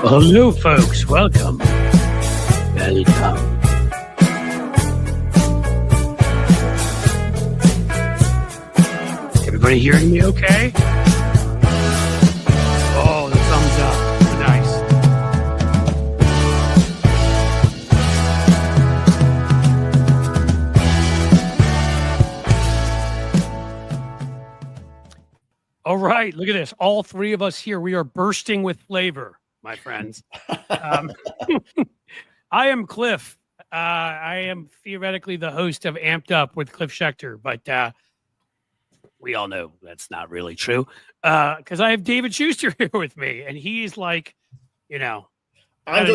Hello, folks. Welcome. Welcome. Everybody hearing me okay? Oh, the thumbs up. Nice. All right, look at this. All three of us here, we are bursting with flavor, my friends. I am Cliff. I am theoretically the host of Amped Up with Cliff Schechter, but we all know that's not really true because I have David Schuster here with me, and he's like, you know, I'm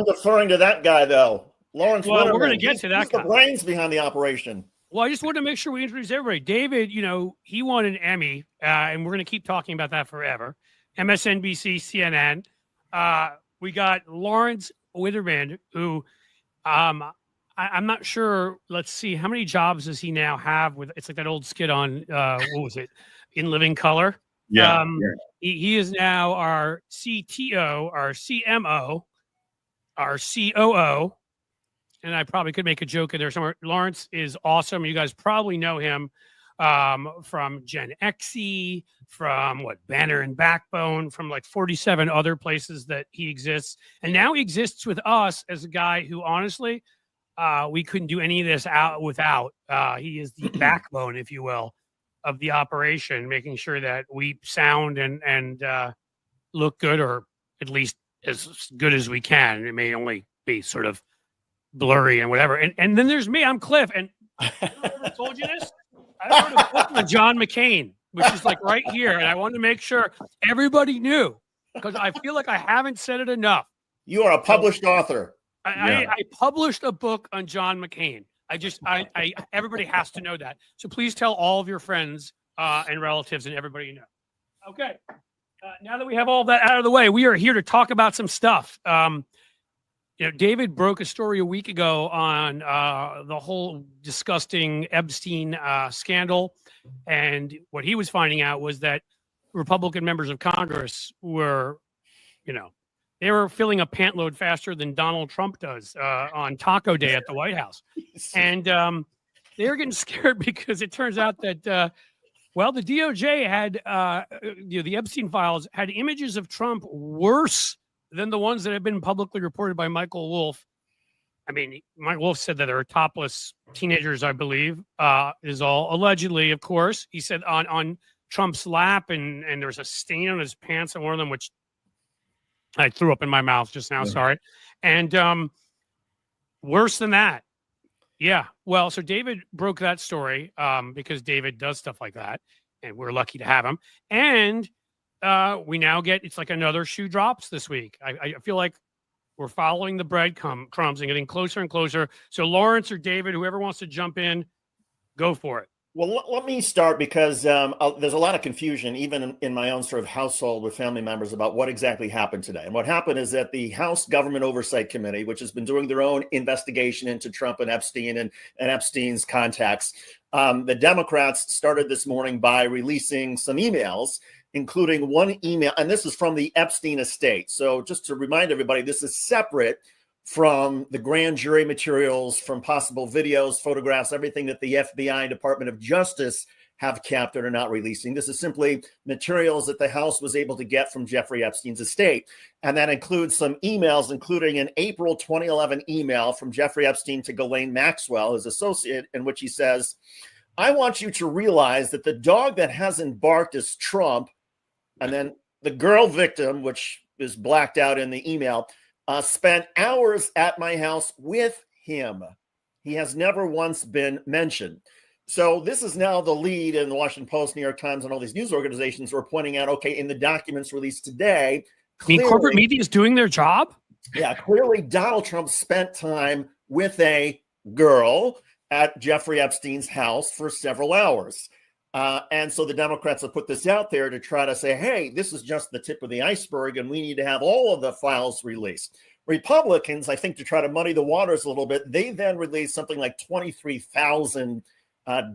deferring to that guy though, Lawrence. Well, Winterman. we're going to get to that guy. The brains behind the operation. Well, I just wanted to make sure we introduce everybody. David, you know, he won an Emmy, and we're going to keep talking about that forever. MSNBC, CNN. We got Lawrence Winterman, who I'm not sure. Let's see, how many jobs does he now have? With it's like that old skit on what was it, In Living Color? Yeah. He is now our CTO, our CMO, our COO. And I probably could make a joke in there somewhere. Lawrence is awesome. You guys probably know him from Gen Xe, from Banner and Backbone, from like 47 other places that he exists. And now he exists with us as a guy who, honestly, we couldn't do any of this without. He is the backbone, if you will, of the operation, making sure that we sound and look good, or at least as good as we can. It may only be sort of blurry and whatever. And then there's me. I'm Cliff. And I told you this. I wrote a book on John McCain, which is like right here. And I wanted to make sure everybody knew, because I feel like I haven't said it enough. You are a published author. I published a book on John McCain. I everybody has to know that. So please tell all of your friends and relatives and everybody you know. Okay. Now that we have all that out of the way, we are here to talk about some stuff. David broke a story a week ago on the whole disgusting Epstein scandal. And what he was finding out was that Republican members of Congress were, they were filling a pant load faster than Donald Trump does on Taco Day at the White House. And they were getting scared because it turns out that, the DOJ had, the Epstein files had images of Trump worse than the ones that have been publicly reported by Michael Wolff. I mean, Michael Wolff said that there are topless teenagers, I believe, is all allegedly, of course. He said on Trump's lap, and there was a stain on his pants on one of them, which I threw up in my mouth just now. Yeah. Sorry. And worse than that. Yeah. Well, so David broke that story because David does stuff like that, and we're lucky to have him. And we now get, it's like another shoe drops this week. I feel like we're following the breadcrumbs and getting closer and closer. So Lawrence or David, whoever wants to jump in, go for it. Well, let me start because there's a lot of confusion, even in my own sort of household with family members, about what exactly happened today. And what happened is that the House Government Oversight Committee, which has been doing their own investigation into Trump and Epstein and Epstein's contacts, the Democrats started this morning by releasing some emails, including one email, and this is from the Epstein estate. So just to remind everybody, this is separate from the grand jury materials, from possible videos, photographs, everything that the FBI, Department of Justice, have kept and are not releasing. This is simply materials that the House was able to get from Jeffrey Epstein's estate. And that includes some emails, including an April 2011 email from Jeffrey Epstein to Ghislaine Maxwell, his associate, in which he says, "I want you to realize that the dog that hasn't barked is Trump." And then the girl victim, which is blacked out in the email, spent hours at my house with him. He has never once been mentioned. So this is now the lead in the Washington Post, New York Times, and all these news organizations who are pointing out, okay, in the documents released today, clearly, corporate media is doing their job? Yeah, clearly Donald Trump spent time with a girl at Jeffrey Epstein's house for several hours. And so the Democrats have put this out there to try to say, hey, this is just the tip of the iceberg, and we need to have all of the files released. Republicans, I think, to try to muddy the waters a little bit, they then released something like 23,000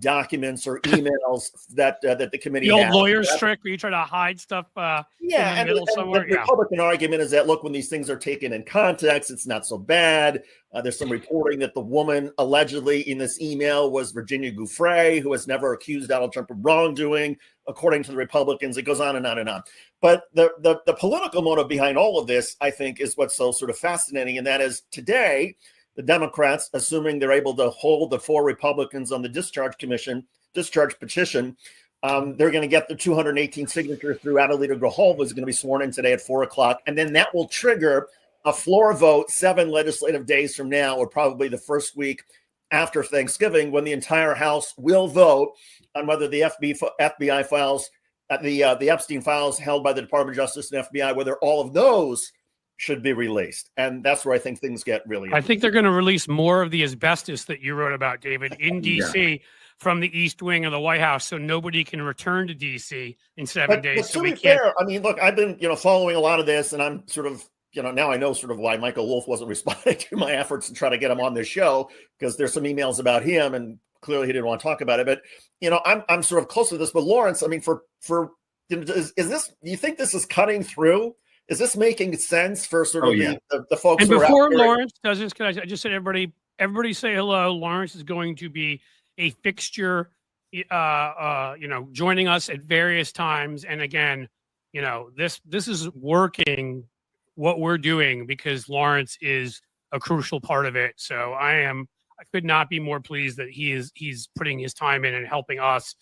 documents or emails that the committee The old has. lawyer's trick where you try to hide stuff in the middle somewhere. The Republican argument is that, look, when these things are taken in context, it's not so bad. There's some reporting that the woman allegedly in this email was Virginia Giuffre, who has never accused Donald Trump of wrongdoing, according to the Republicans. It goes on and on and on. But the political motive behind all of this, I think, is what's so sort of fascinating. And that is today, the Democrats, assuming they're able to hold the 4 Republicans on the discharge petition, they're going to get the 218 signatures through. Adelita Grijalva is going to be sworn in today at 4:00. And then that will trigger a floor vote 7 legislative days from now, or probably the first week after Thanksgiving, when the entire House will vote on whether the FBI files, the Epstein files held by the Department of Justice and FBI, whether all of those should be released. And that's where I think things get really I think they're going to release more of the asbestos that you wrote about, David, in D.C. from the East Wing of the White House, so nobody can return to D.C. in 7 days. But to be fair, I mean, look, I've been, following a lot of this, and I'm sort of, now I know sort of why Michael Wolff wasn't responding to my efforts to try to get him on this show, because there's some emails about him, and clearly he didn't want to talk about it. But, I'm sort of close to this. But Lawrence, I mean, is this, do you think this is cutting through? Is this making sense for sort of the folks? And before Lawrence does this, I just said everybody say hello. Lawrence is going to be a fixture, joining us at various times. And again, this is working what we're doing because Lawrence is a crucial part of it. So I could not be more pleased that he's putting his time in and helping us.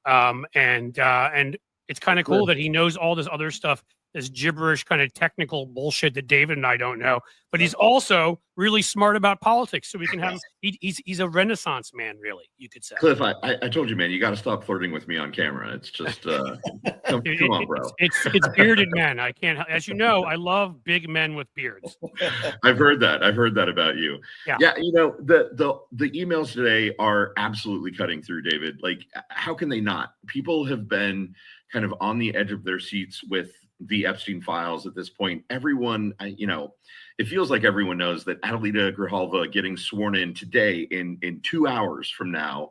And it's kind of cool that he knows all this other stuff, this gibberish kind of technical bullshit that David and I don't know, but he's also really smart about politics. So we can have, he's a Renaissance man, really, you could say. Cliff, I told you, man, you got to stop flirting with me on camera. It's just, come on, bro. It's bearded men. I can't, as you know, I love big men with beards. I've heard that about you. Yeah. The emails today are absolutely cutting through, David. Like, how can they not? People have been kind of on the edge of their seats with the Epstein files at this point. Everyone, it feels like everyone knows that Adelita Grijalva getting sworn in today in 2 hours from now.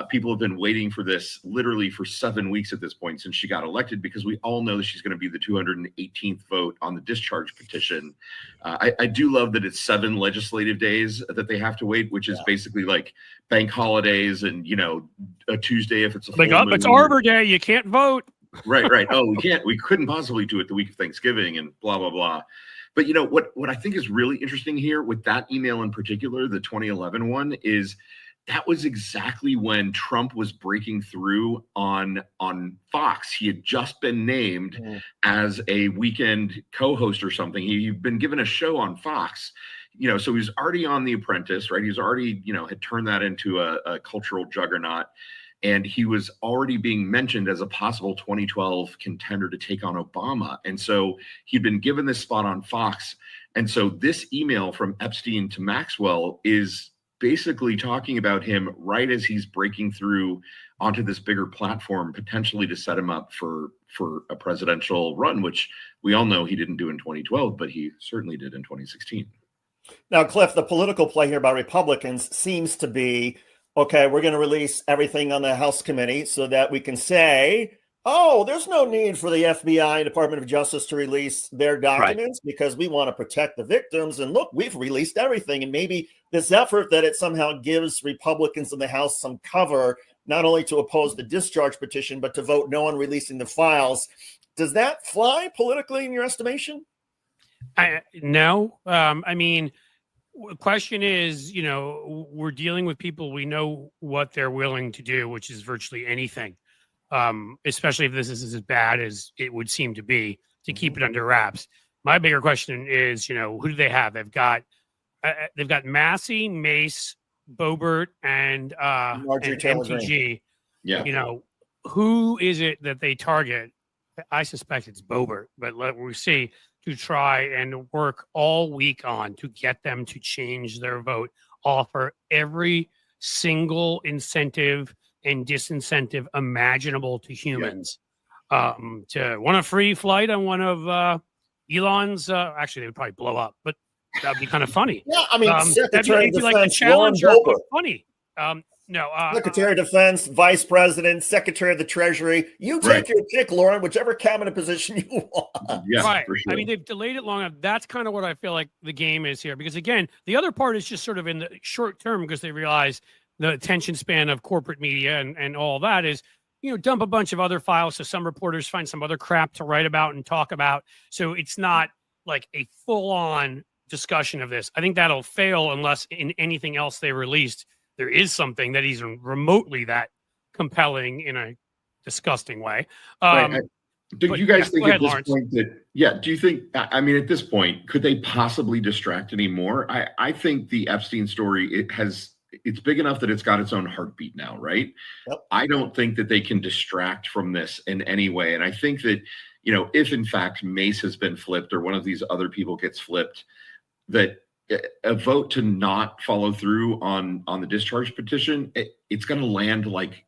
People have been waiting for this literally for 7 weeks at this point since she got elected, because we all know that she's going to be the 218th vote on the discharge petition. I do love that it's 7 legislative days that they have to wait, which is basically like bank holidays and, a Tuesday if it's a full moon. It's Arbor Day. You can't vote. Right. Oh, we couldn't possibly do it the week of Thanksgiving and blah, blah, blah. But what I think is really interesting here with that email in particular, the 2011 one, is that was exactly when Trump was breaking through on Fox. He had just been named as a weekend co-host or something. He'd been given a show on Fox, so he was already on The Apprentice, right? He was already, had turned that into a cultural juggernaut. And he was already being mentioned as a possible 2012 contender to take on Obama. And so he'd been given this spot on Fox. And so this email from Epstein to Maxwell is basically talking about him right as he's breaking through onto this bigger platform, potentially to set him up for a presidential run, which we all know he didn't do in 2012, but he certainly did in 2016. Now, Cliff, the political play here by Republicans seems to be, okay, we're going to release everything on the House committee so that we can say, oh, there's no need for the FBI and Department of Justice to release their documents because we want to protect the victims. And look, we've released everything. And maybe this effort that it somehow gives Republicans in the House some cover, not only to oppose the discharge petition, but to vote no on releasing the files. Does that fly politically in your estimation? No. I mean, the question is, we're dealing with people. We know what they're willing to do, which is virtually anything, especially if this is as bad as it would seem to be, to keep it under wraps. My bigger question is, who do they have? They've got Massey, Mace, Boebert, and MTG. Yeah. Who is it that they target? I suspect it's Boebert, but we'll see, to try and work all week on to get them to change their vote, offer every single incentive and disincentive imaginable to humans. To want a free flight on one of Elon's, actually, they would probably blow up, but that'd be kind of funny. Yeah, I mean, that'd be like a challenge, but funny. No. Secretary of Defense, Vice President, Secretary of the Treasury. You take your pick, Lauren, whichever cabinet position you want. Yeah, right. for sure. I mean, they've delayed it long enough. That's kind of what I feel like the game is here. Because again, the other part is just sort of in the short term because they realize the attention span of corporate media and all that is, dump a bunch of other files so some reporters find some other crap to write about and talk about. So it's not like a full-on discussion of this. I think that'll fail unless in anything else they released there is something that is remotely that compelling in a disgusting way. Do you guys think at this point that, do you think, I mean, at this point, could they possibly distract anymore? I think the Epstein story, it's big enough that it's got its own heartbeat now, right? Yep. I don't think that they can distract from this in any way. And I think that, if in fact Mace has been flipped or one of these other people gets flipped, that a vote to not follow through on the discharge petition, it's going to land like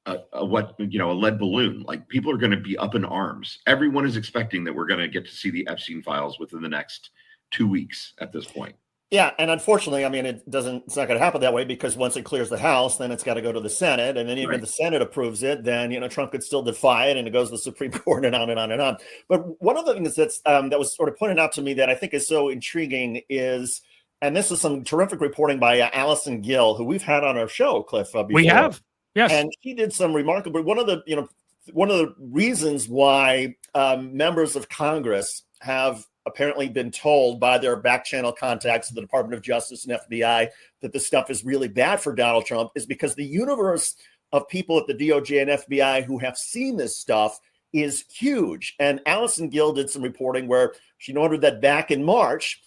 a lead balloon. Like people are going to be up in arms. Everyone is expecting that we're going to get to see the Epstein files within the next 2 weeks at this point. Yeah, and unfortunately, I mean, it's not going to happen that way because once it clears the House, then it's got to go to the Senate, and then even if the Senate approves it, then Trump could still defy it, and it goes to the Supreme Court, and on and on and on. But one of the things that was sort of pointed out to me that I think is so intriguing is, and this is some terrific reporting by Allison Gill, who we've had on our show, Cliff. Before. We have, yes, and she did some remarkable. One of the reasons why members of Congress have apparently been told by their back channel contacts at the Department of Justice and FBI that this stuff is really bad for Donald Trump is because the universe of people at the DOJ and FBI who have seen this stuff is huge. And Allison Gill did some reporting where she noted that back in March,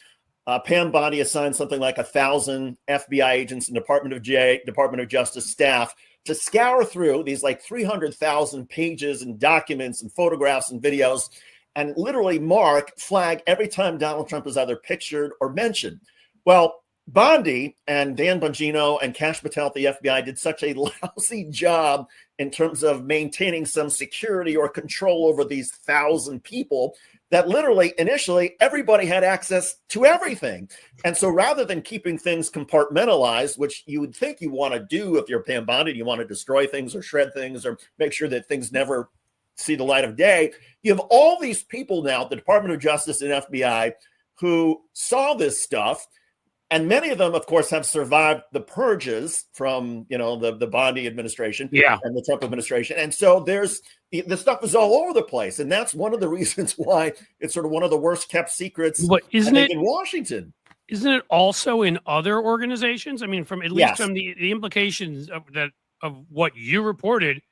Pam Bondi assigned something like 1,000 FBI agents and Department of Justice staff to scour through these like 300,000 pages and documents and photographs and videos and literally flag every time Donald Trump is either pictured or mentioned. Well, Bondi and Dan Bongino and Kash Patel at the FBI did such a lousy job in terms of maintaining some security or control over these 1,000 people that literally initially everybody had access to everything. And so rather than keeping things compartmentalized, which you would think you want to do if you're Pam Bondi, you want to destroy things or shred things or make sure that things never see the light of day. You have all these people now at the Department of Justice and FBI who saw this stuff. And many of them, of course, have survived the purges from, the Bondi administration and the Trump administration. And so the stuff is all over the place. And that's one of the reasons why it's sort of one of the worst kept secrets in Washington. Isn't it also in other organizations? I mean, from at least from the implications of what you reported.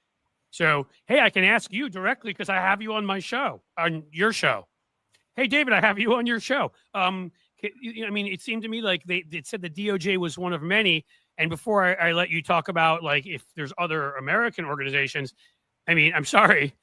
So, hey, I can ask you directly because I have you on your show. Hey, David, I have you on your show. I mean, it seemed to me like it said the DOJ was one of many. And before I let you talk about like if there's other American organizations, I mean, I'm sorry,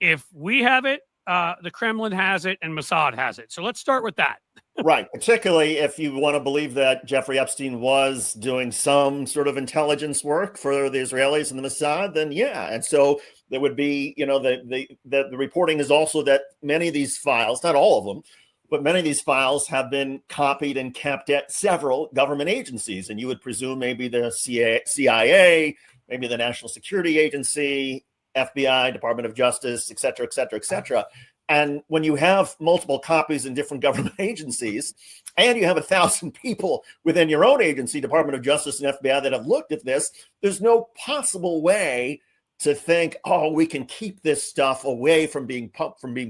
if we have it, the Kremlin has it and Mossad has it. So let's start with that. Right. Particularly if you want to believe that Jeffrey Epstein was doing some sort of intelligence work for the Israelis and the Mossad, then yeah. And so there would be, the reporting is also that many of these files, not all of them, but many of these files have been copied and kept at several government agencies. And you would presume maybe the CIA, maybe the National Security Agency, FBI, Department of Justice, et cetera, et cetera, et cetera. And when you have multiple copies in different government agencies, and you have 1,000 people within your own agency, Department of Justice and FBI, that have looked at this, there's no possible way to think, oh, we can keep this stuff away from being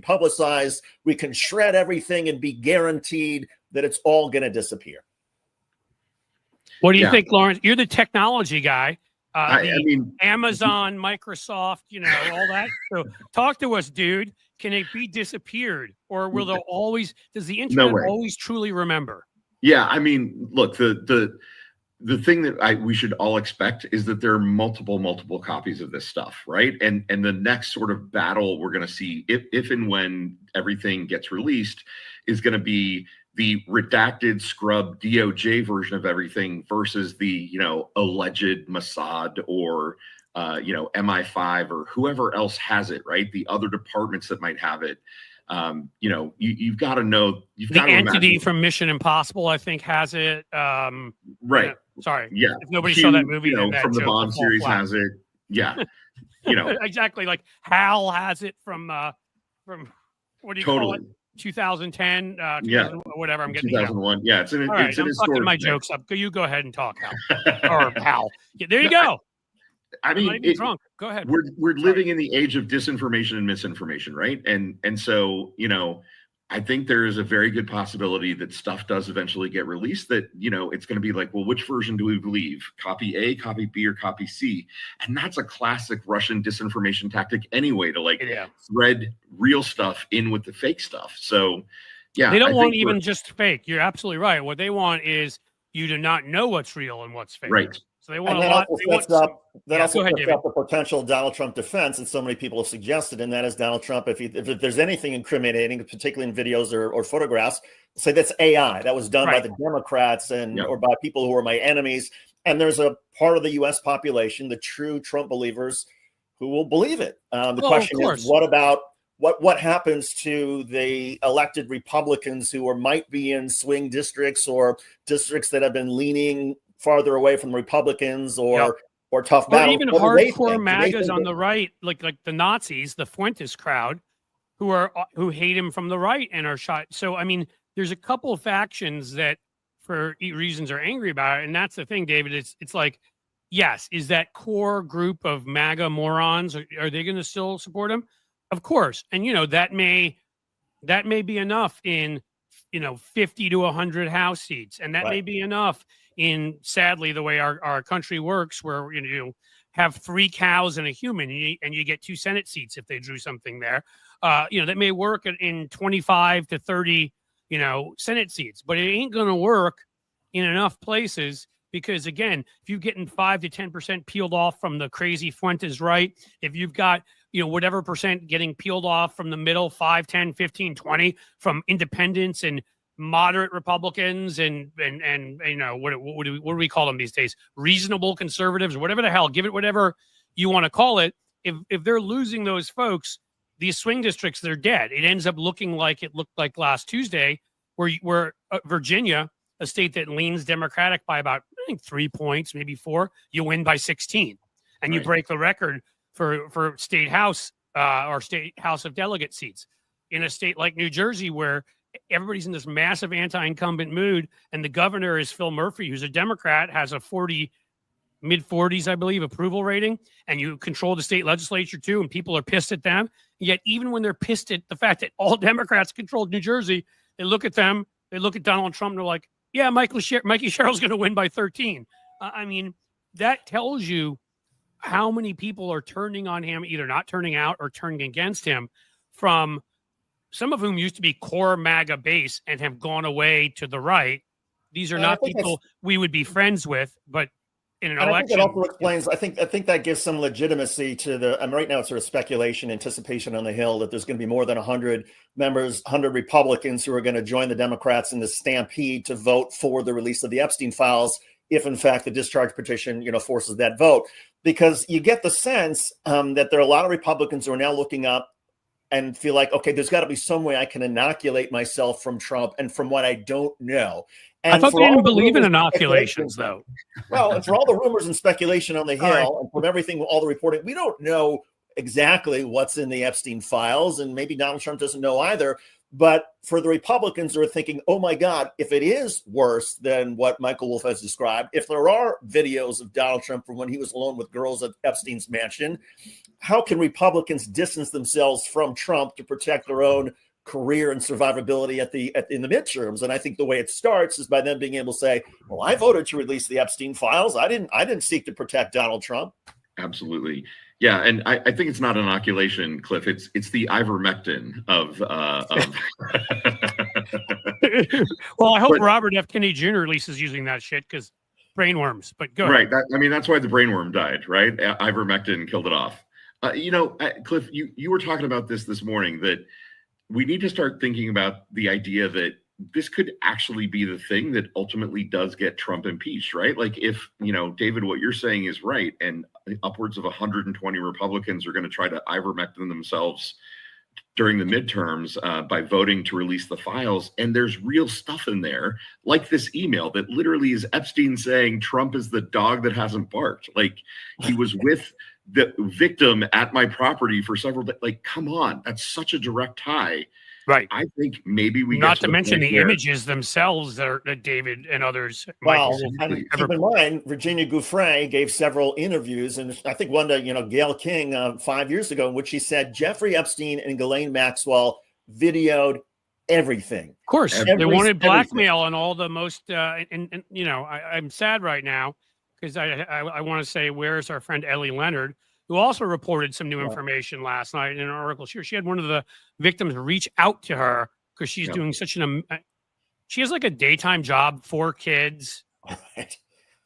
publicized. We can shred everything and be guaranteed that it's all going to disappear. What do you think, Lawrence? You're the technology guy. I mean, Amazon, Microsoft, all that. So talk to us, dude. Can it be disappeared, or will there always? Does the internet always truly remember? Yeah, I mean, look, the thing that we should all expect is that there are multiple copies of this stuff, right? And the next sort of battle we're going to see, if and when everything gets released, is going to be the redacted scrub DOJ version of everything versus the alleged Mossad or MI5 or whoever else has it, right? The other departments that might have it. You've got to know. You've The got to entity imagine. from Mission Impossible, I think, has it. Right. Sorry. Yeah. If nobody Q, saw that movie, then that from the joke will Bond fall series flat. has it. Yeah. Exactly. Like Hal has it from what do you call it? Totally. 2010, Yeah. whatever. I'm getting 2001. Yeah. It's an All right, I'm fucking historic my thing. jokes up. You go ahead and talk, Hal. Or Hal. Yeah, there you No, go. I I'm mean, not even drunk. Go ahead. we're living in the age of disinformation and misinformation, right? And so, I think there is a very good possibility that stuff does eventually get released that, it's going to be like, well, which version do we believe? Copy A, copy B, or copy C? And that's a classic Russian disinformation tactic anyway, to thread real stuff in with the fake stuff. So, yeah. They don't want even just fake. You're absolutely right. What they want is you to not know what's real and what's fake. Right. So they want and a that lot. also They want sets up, some, that also go ahead, sets David. up the potential Donald Trump defense that so many people have suggested, and that is Donald Trump, if there's anything incriminating, particularly in videos or photographs, say that's AI. That was done by Right. the Democrats or by people who are my enemies. And there's a part of the U.S. population, the true Trump believers, who will believe it. The question is, what about what happens to the elected Republicans who might be in swing districts or districts that have been leaning farther away from the Republicans or tough or battles? even hardcore MAGAs on the right, like the Nazis, the Fuentes crowd, who hate him from the right and are shot. So I mean, there's a couple of factions that, for reasons, are angry about it, and that's the thing, David. It's like, yes, is that core group of MAGA morons, are they going to still support him? Of course, and that may be enough in 50 to 100 House seats, and that may be enough in, sadly, the way our country works, where you have 3 cows and a human, and you get 2 Senate seats if they drew something there. That may work in 25 to 30 Senate seats, but it ain't going to work in enough places. Because again, if you're getting 5 to 10% peeled off from the crazy Fuentes right, if you've got whatever percent getting peeled off from the middle, 5, 10, 15, 20 from independents and moderate Republicans and what do we call them these days? Reasonable conservatives, whatever the hell, give it whatever you want to call it. If they're losing those folks, these swing districts, they're dead. It ends up looking like it looked like last Tuesday, where Virginia, a state that leans Democratic by about, I think, 3 points, maybe 4, you win by 16, and you break the record for state house or state House of Delegate seats in a state like New Jersey, where everybody's in this massive anti-incumbent mood, and the governor is Phil Murphy, who's a Democrat, has a mid-40s, I believe, approval rating, and you control the state legislature too, and people are pissed at them. Yet even when they're pissed at the fact that all Democrats controlled New Jersey, they look at them, they look at Donald Trump, and they're like, yeah, Mikey Sherrill's going to win by 13. I mean, that tells you how many people are turning on him, either not turning out or turning against him, from some of whom used to be core MAGA base and have gone away to the right. These are not people we would be friends with, but in an election. I think that also explains, I think that gives some legitimacy to right now it's sort of speculation, anticipation on the Hill that there's going to be more than 100 members, 100 Republicans who are going to join the Democrats in the stampede to vote for the release of the Epstein files, if in fact the discharge petition, forces that vote. Because you get the sense that there are a lot of Republicans who are now looking up and feel like, okay, there's got to be some way I can inoculate myself from Trump and from what I don't know. And I thought they didn't believe in inoculations, though. Well, and for all the rumors and speculation on the Hill, and from everything, all the reporting, we don't know exactly what's in the Epstein files, and maybe Donald Trump doesn't know either. But for the Republicans who are thinking, oh my God, if it is worse than what Michael Wolff has described, if there are videos of Donald Trump from when he was alone with girls at Epstein's mansion, how can Republicans distance themselves from Trump to protect their own career and survivability in the midterms? And I think the way it starts is by them being able to say, well, I voted to release the Epstein files. I didn't seek to protect Donald Trump. Absolutely. Yeah, and I think it's not inoculation, Cliff. It's the ivermectin of Well, I hope Robert F. Kennedy Jr. at least is using that shit, because brainworms. But go ahead. Right. That's why the brainworm died, right? Ivermectin killed it off. Cliff, you were talking about this morning, that we need to start thinking about the idea that this could actually be the thing that ultimately does get Trump impeached, right? Like if, David, what you're saying is right, and upwards of 120 Republicans are going to try to ivermectin themselves during the midterms by voting to release the files. And there's real stuff in there, like this email that literally is Epstein saying Trump is the dog that hasn't barked. Like, he was with the victim at my property for several days. Like, come on, that's such a direct tie. Right. I think maybe we not get to mention the where, images themselves that David and others. Well, Michael, and keep in mind, Virginia Gouffre gave several interviews, and I think one to Gayle King 5 years ago, in which she said Jeffrey Epstein and Ghislaine Maxwell videoed everything. Of course, They wanted blackmail and all the most. And I'm sad right now because I want to say, where's our friend Ellie Leonard, who also reported some new information last night in an article. She had one of the victims reach out to her because she's doing such she has like a daytime job, 4 kids. Right.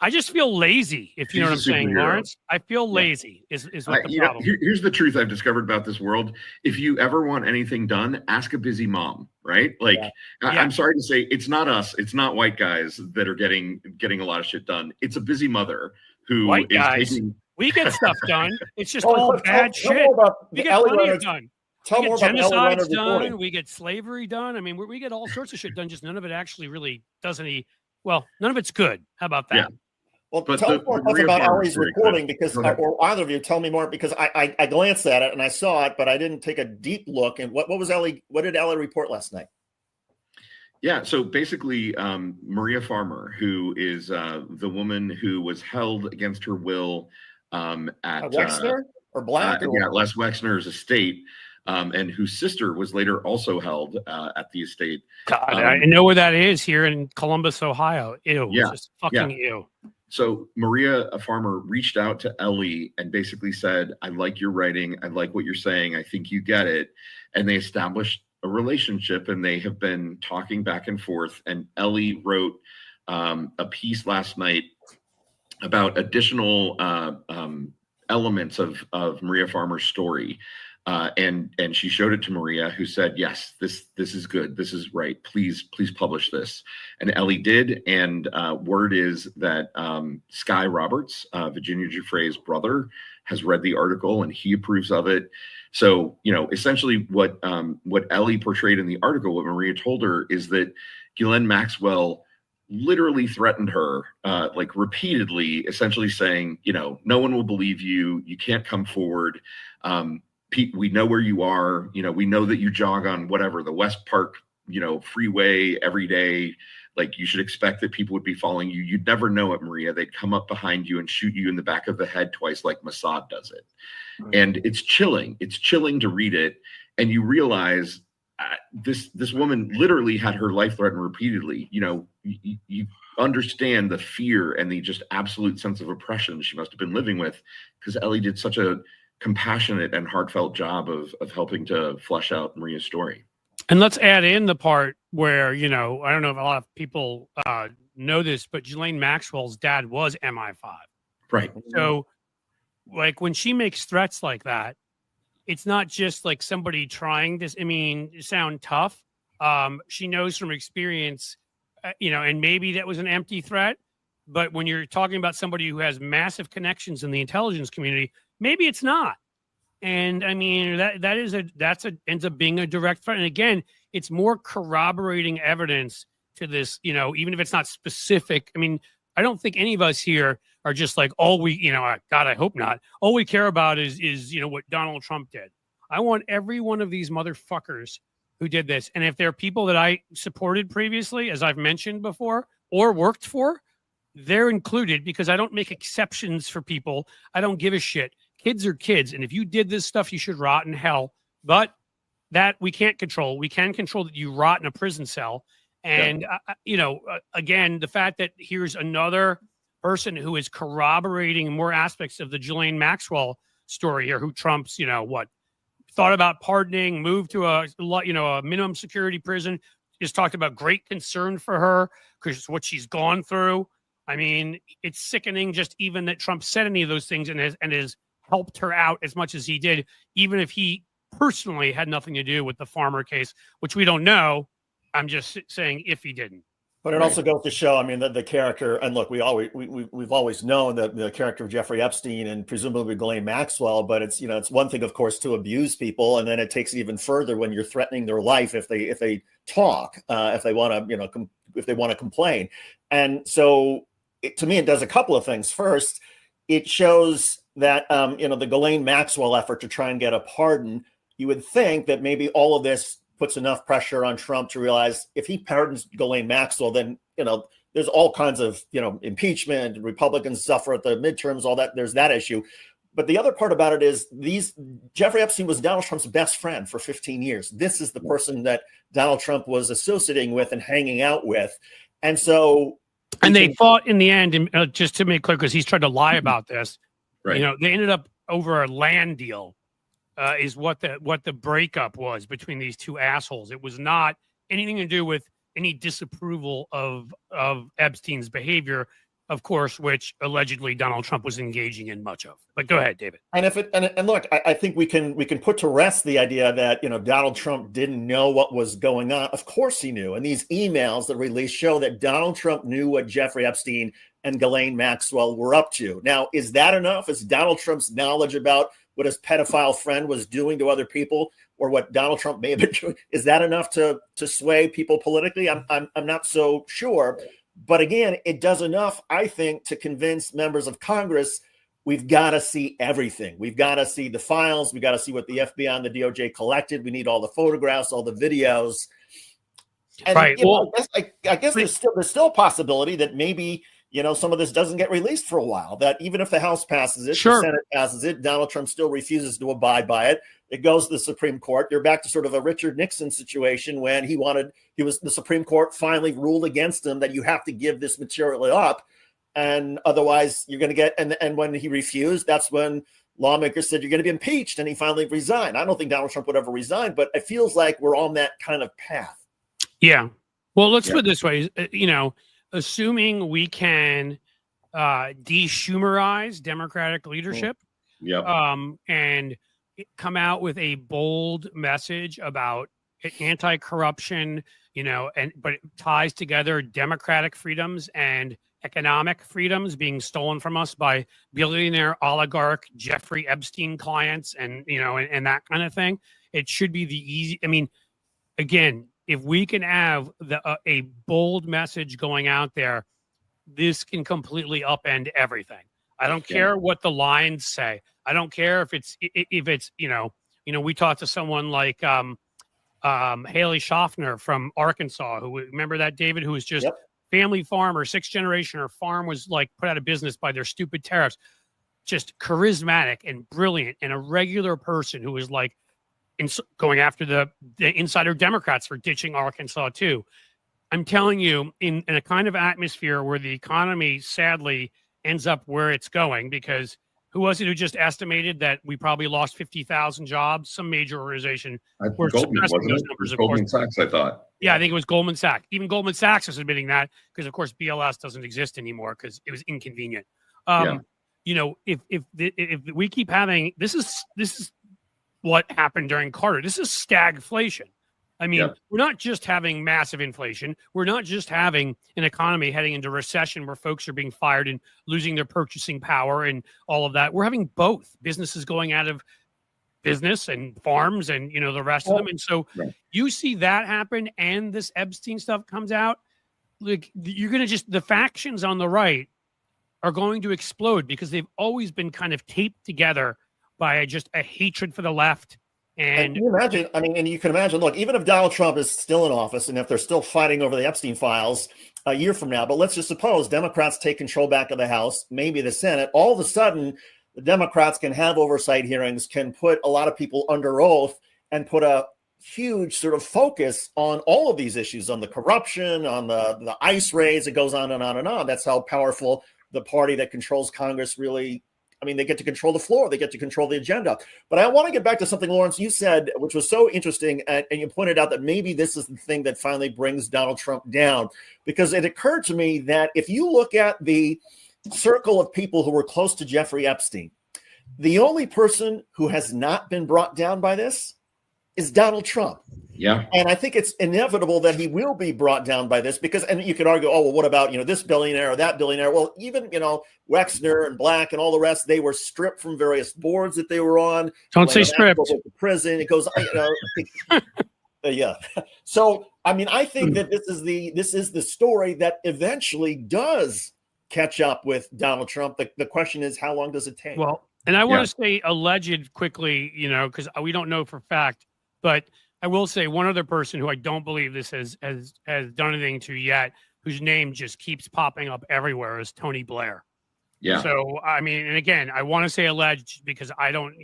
I just feel lazy, if you know what I'm saying, Lawrence. I feel lazy is what the problem. Here's the truth I've discovered about this world. If you ever want anything done, ask a busy mom, right? Like, I'm sorry to say, it's not us. It's not white guys that are getting a lot of shit done. It's a busy mother who white is guys. taking... We get stuff done. It's just all bad shit. We get plenty of done. Tell we more get about genocides done. We get slavery done. I mean, we get all sorts of shit done. Just none of it actually really does any. Well, none of it's good. How about that? Yeah. Well, but tell more about Ellie's reporting, because, or either of you, tell me more, because I glanced at it and I saw it, but I didn't take a deep look. And what was Ellie? What did Ellie report last night? Yeah, so basically, Maria Farmer, who is the woman who was held against her will at Wexner or Black? Les Wexner's estate, and whose sister was later also held at the estate. God, I know where that is, here in Columbus, Ohio. Ew, just fucking ew. So Maria Farmer reached out to Ellie and basically said, "I like your writing. I like what you're saying. I think you get it." And they established a relationship, and they have been talking back and forth. And Ellie wrote a piece last night about additional elements of Maria Farmer's story. And she showed it to Maria, who said, "Yes, this is good. This is right. Please publish this." And Ellie did. And word is that Sky Roberts, Virginia Giuffre's brother, has read the article and he approves of it. So, essentially what Ellie portrayed in the article, what Maria told her, is that Ghislaine Maxwell literally threatened her, like repeatedly, essentially saying, no one will believe you. You can't come forward. We know where you are. We know that you jog on whatever, the West Park, freeway every day. Like, you should expect that people would be following you. You'd never know it, Maria. They'd come up behind you and shoot you in the back of the head twice, like Mossad does it. Right. And it's chilling. It's chilling to read it. And you realize this woman literally had her life threatened repeatedly. You understand the fear and the just absolute sense of oppression she must have been living with, because Ellie did such a compassionate and heartfelt job of helping to flesh out Maria's story. And let's add in the part where, I don't know if a lot of people know this, but Ghislaine Maxwell's dad was MI5. Right. So, like, when she makes threats like that, it's not just like somebody trying to, sound tough. She knows from experience, and maybe that was an empty threat. But when you're talking about somebody who has massive connections in the intelligence community, maybe it's not. And that ends up being a direct threat. And again, it's more corroborating evidence to this, even if it's not specific. I don't think any of us here are just like, God, I hope not. All we care about is what Donald Trump did. I want every one of these motherfuckers who did this. And if there are people that I supported previously, as I've mentioned before, or worked for, they're included, because I don't make exceptions for people. I don't give a shit. Kids are kids. And if you did this stuff, you should rot in hell. But that we can't control. We can control that you rot in a prison cell. And, again, the fact that here's another person who is corroborating more aspects of the Ghislaine Maxwell story here, who Trump's, thought about pardoning, moved to a minimum security prison, just talked about great concern for her because what she's gone through. It's sickening just even that Trump said any of those things and has helped her out as much as he did, even if he personally had nothing to do with the Farmer case, which we don't know. I'm just saying if he didn't. But it also goes to show, I mean, the character, and look, we've always known that the character of Jeffrey Epstein and presumably Ghislaine Maxwell, but it's, it's one thing, of course, to abuse people, and then it takes it even further when you're threatening their life if they talk, if they want to, if they want to complain. And so to me, it does a couple of things. First, it shows that, the Ghislaine Maxwell effort to try and get a pardon, you would think that maybe all of this puts enough pressure on Trump to realize if he pardons Ghislaine Maxwell, then, there's all kinds of, impeachment, Republicans suffer at the midterms, all that, there's that issue. But the other part about it is Jeffrey Epstein was Donald Trump's best friend for 15 years. This is the person that Donald Trump was associating with and hanging out with. And so. And they fought in the end, and just to make clear, because he's tried to lie about this, right. They ended up over a land deal. Is what the breakup was between these two assholes. It was not anything to do with any disapproval of Epstein's behavior, of course, which allegedly Donald Trump was engaging in much of. But go ahead, David. And look, I think we can put to rest the idea that Donald Trump didn't know what was going on. Of course he knew, and these emails that released show that Donald Trump knew what Jeffrey Epstein and Ghislaine Maxwell were up to. Now, is that enough? Is Donald Trump's knowledge about what his pedophile friend was doing to other people, or what Donald Trump may have been doing, is that enough to sway people politically? I'm not so sure. But again, it does enough, I think, to convince members of Congress we've got to see everything. We've got to see the files. We got to see what the FBI and the DOJ collected. We need all the photographs, all the videos. And, right. Well, I guess there's still a possibility that maybe some of this doesn't get released for a while, that even if the House passes it, sure, the Senate passes it, Donald Trump still refuses to abide by it. It goes to the Supreme Court. You're back to sort of a Richard Nixon situation when the Supreme Court finally ruled against him that you have to give this material up. And otherwise you're going to get, and when he refused, that's when lawmakers said, you're going to be impeached. And he finally resigned. I don't think Donald Trump would ever resign, but it feels like we're on that kind of path. Yeah. Well, let's put it this way, assuming we can de-Schumerize Democratic leadership, and come out with a bold message about anti-corruption, but it ties together democratic freedoms and economic freedoms being stolen from us by billionaire oligarch Jeffrey Epstein clients, and and that kind of thing. It should be the easy. I mean, again, if we can have a bold message going out there, this can completely upend everything. I don't care what the lines say. I don't care if it's we talked to someone like Haley Schaffner from Arkansas, who, remember that, David, who was just family farmer, 6th generation. Her farm was like put out of business by their stupid tariffs. Just charismatic and brilliant, and a regular person who was like going after the insider Democrats for ditching Arkansas too. I'm telling you, in a kind of atmosphere where the economy sadly ends up where it's going, because who was it who just estimated that we probably lost 50,000 jobs? Some major organization. Goldman, wasn't it? Numbers, Goldman Sachs, I thought. Yeah, I think it was Goldman Sachs. Even Goldman Sachs is admitting that, because of course BLS doesn't exist anymore because it was inconvenient. If we keep having this is what happened during Carter. This is stagflation. I mean, we're not just having massive inflation. We're not just having an economy heading into recession where folks are being fired and losing their purchasing power and all of that. We're having both. Businesses going out of business and farms and, the rest of them. And so you see that happen, and this Epstein stuff comes out. Like, you're going to the factions on the right are going to explode, because they've always been kind of taped together by just a hatred for the left. And you imagine, and you can imagine, look, even if Donald Trump is still in office and if they're still fighting over the Epstein files a year from now, but let's just suppose Democrats take control back of the House, maybe the Senate, all of a sudden the Democrats can have oversight hearings, can put a lot of people under oath, and put a huge sort of focus on all of these issues, on the corruption, on the ICE raids. It goes on and on and on. That's how powerful the party that controls Congress really, they get to control the floor. They get to control the agenda. But I want to get back to something, Lawrence, you said, which was so interesting. And you pointed out that maybe this is the thing that finally brings Donald Trump down, because it occurred to me that if you look at the circle of people who were close to Jeffrey Epstein, the only person who has not been brought down by this is Donald Trump. Yeah. And I think it's inevitable that he will be brought down by this because, and you could argue, oh, well, what about, this billionaire or that billionaire? Well, even, Wexner and Black and all the rest, they were stripped from various boards that they were on. Don't say stripped. To prison. It goes, yeah. So, I think that this is the story that eventually does catch up with Donald Trump. The question is, how long does it take? Well, and I want to say alleged quickly, because we don't know for fact, but I will say one other person who I don't believe this has done anything to yet, whose name just keeps popping up everywhere, is Tony Blair. Yeah. So, and again, I want to say alleged because I don't,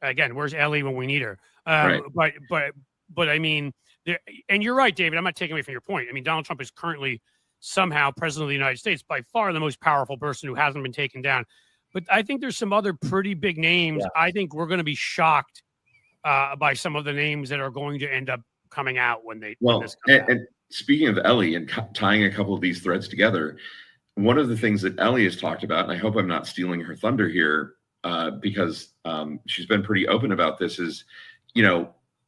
again, where's Ellie when we need her? Right. But and you're right, David, I'm not taking away from your point. Donald Trump is currently somehow president of the United States, by far the most powerful person who hasn't been taken down. But I think there's some other pretty big names. Yeah. I think we're going to be shocked by some of the names that are going to end up coming out when this comes out. And speaking of Ellie and tying a couple of these threads together, one of the things that Ellie has talked about, and I hope I'm not stealing her thunder here, because she's been pretty open about this, is,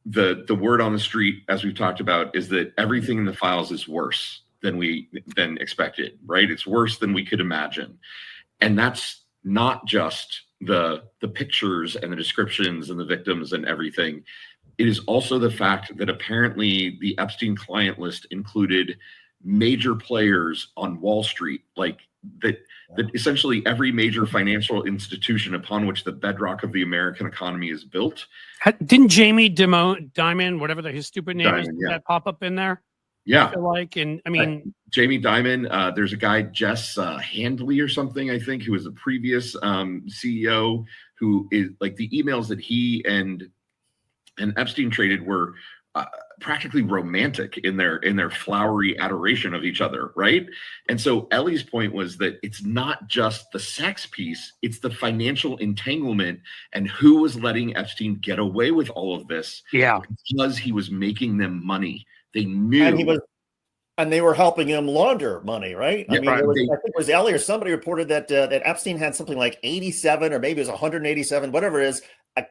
the word on the street, as we've talked about, is that everything in the files is worse than expected, right? It's worse than we could imagine. And that's not just the pictures and the descriptions and the victims and everything. It is also the fact that apparently the Epstein client list included major players on Wall Street, like that essentially every major financial institution upon which the bedrock of the American economy is built. Didn't Jamie Dimon, whatever his stupid name is, that pop up in there? Yeah. Jamie Dimon, there's a guy, Jess Handley or something, I think, who was the previous CEO, who is like the emails that he and Epstein traded were practically romantic in their flowery adoration of each other, right? And so Ellie's point was that it's not just the sex piece, it's the financial entanglement and who was letting Epstein get away with all of this. Yeah. Because he was making them money. They knew. And they were helping him launder money, right? Yeah, I think it was Ellie or somebody reported that Epstein had something like 87 or maybe it was 187, whatever it is,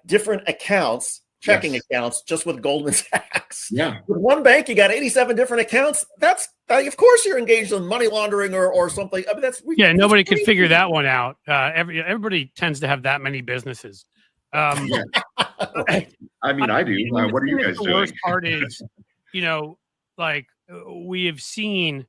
different accounts, checking accounts, just with Goldman Sachs. Yeah. With one bank, you got 87 different accounts. That's of course you're engaged in money laundering or something. Nobody could figure that one out. Everybody tends to have that many businesses. I do. What are you guys doing? The worst part is, we have seen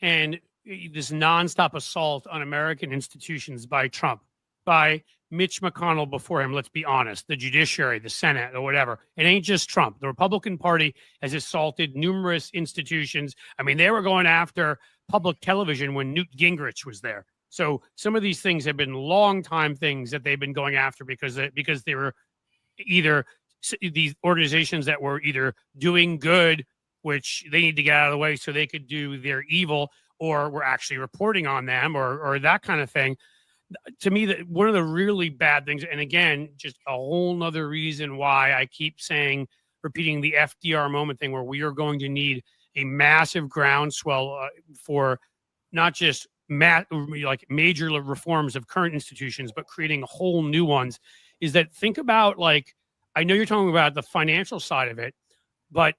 and this nonstop assault on American institutions by Trump, by Mitch McConnell before him. Let's be honest, the judiciary, the Senate, or whatever. It ain't just Trump. The Republican Party has assaulted numerous institutions. They were going after public television when Newt Gingrich was there. So some of these things have been long time things that they've been going after because they were either these organizations that were either doing good, which they need to get out of the way so they could do their evil, or we're actually reporting on them or that kind of thing. To me, that one of the really bad things, and again, just a whole nother reason why I keep repeating the FDR moment thing, where we are going to need a massive groundswell for not just major reforms of current institutions, but creating whole new ones, is that think about, I know you're talking about the financial side of it, but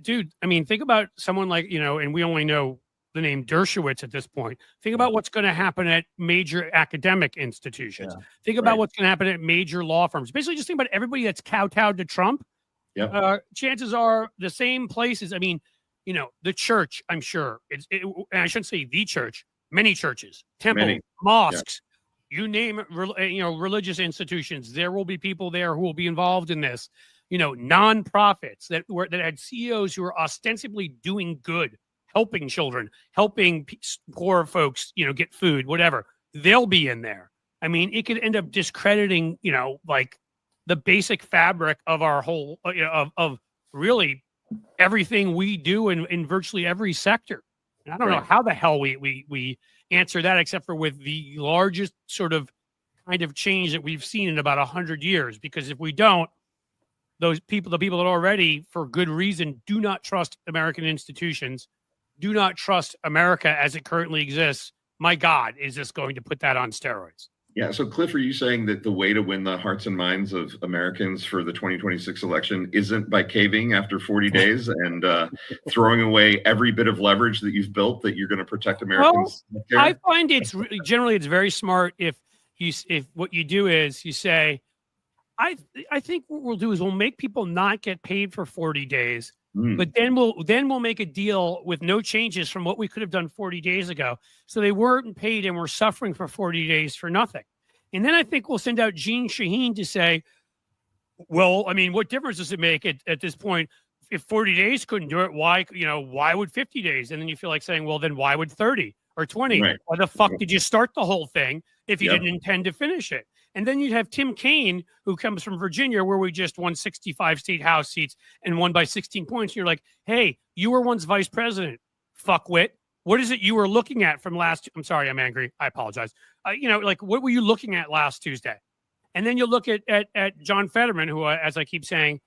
dude, think about someone and we only know the name Dershowitz at this point. Think about what's going to happen at major academic institutions. Yeah, think about what's going to happen at major law firms. Basically, just think about everybody that's kowtowed to Trump. Yeah. Chances are the same places. The church, I'm sure. And I shouldn't say the church. Many churches, temples, mosques, you name it, religious institutions. There will be people there who will be involved in this. Nonprofits that had CEOs who are ostensibly doing good, helping children, helping poor folks, get food, whatever. They'll be in there. It could end up discrediting, the basic fabric of our whole, of really everything we do in virtually every sector. And I don't know how the hell we answer that, except for with the largest sort of kind of change that we've seen in about 100 years. Because if we don't, the people that already, for good reason, do not trust American institutions, do not trust America as it currently exists. My God, is this going to put that on steroids? Yeah. So, Cliff, are you saying that the way to win the hearts and minds of Americans for the 2026 election isn't by caving after 40 days and throwing away every bit of leverage that you've built that you're going to protect Americans? Well, I find generally it's very smart if what you do is you say, I think what we'll do is we'll make people not get paid for 40 days. But then we'll make a deal with no changes from what we could have done 40 days ago. So they weren't paid and we're suffering for 40 days for nothing. And then I think we'll send out Gene Shaheen to say, well, I mean, what difference does it make at this point? If 40 days couldn't do it, why would 50 days? And then you feel like saying, well, then why would 30 or 20? Right. Why the fuck did you start the whole thing if you didn't intend to finish it? And then you'd have Tim Kaine, who comes from Virginia, where we just won 65 state House seats and won by 16 points. You're like, hey, you were once vice president, fuckwit. What is it you were looking at from last? I'm sorry, I'm angry. I apologize. What were you looking at last Tuesday? And then you look at John Fetterman, who, as I keep saying,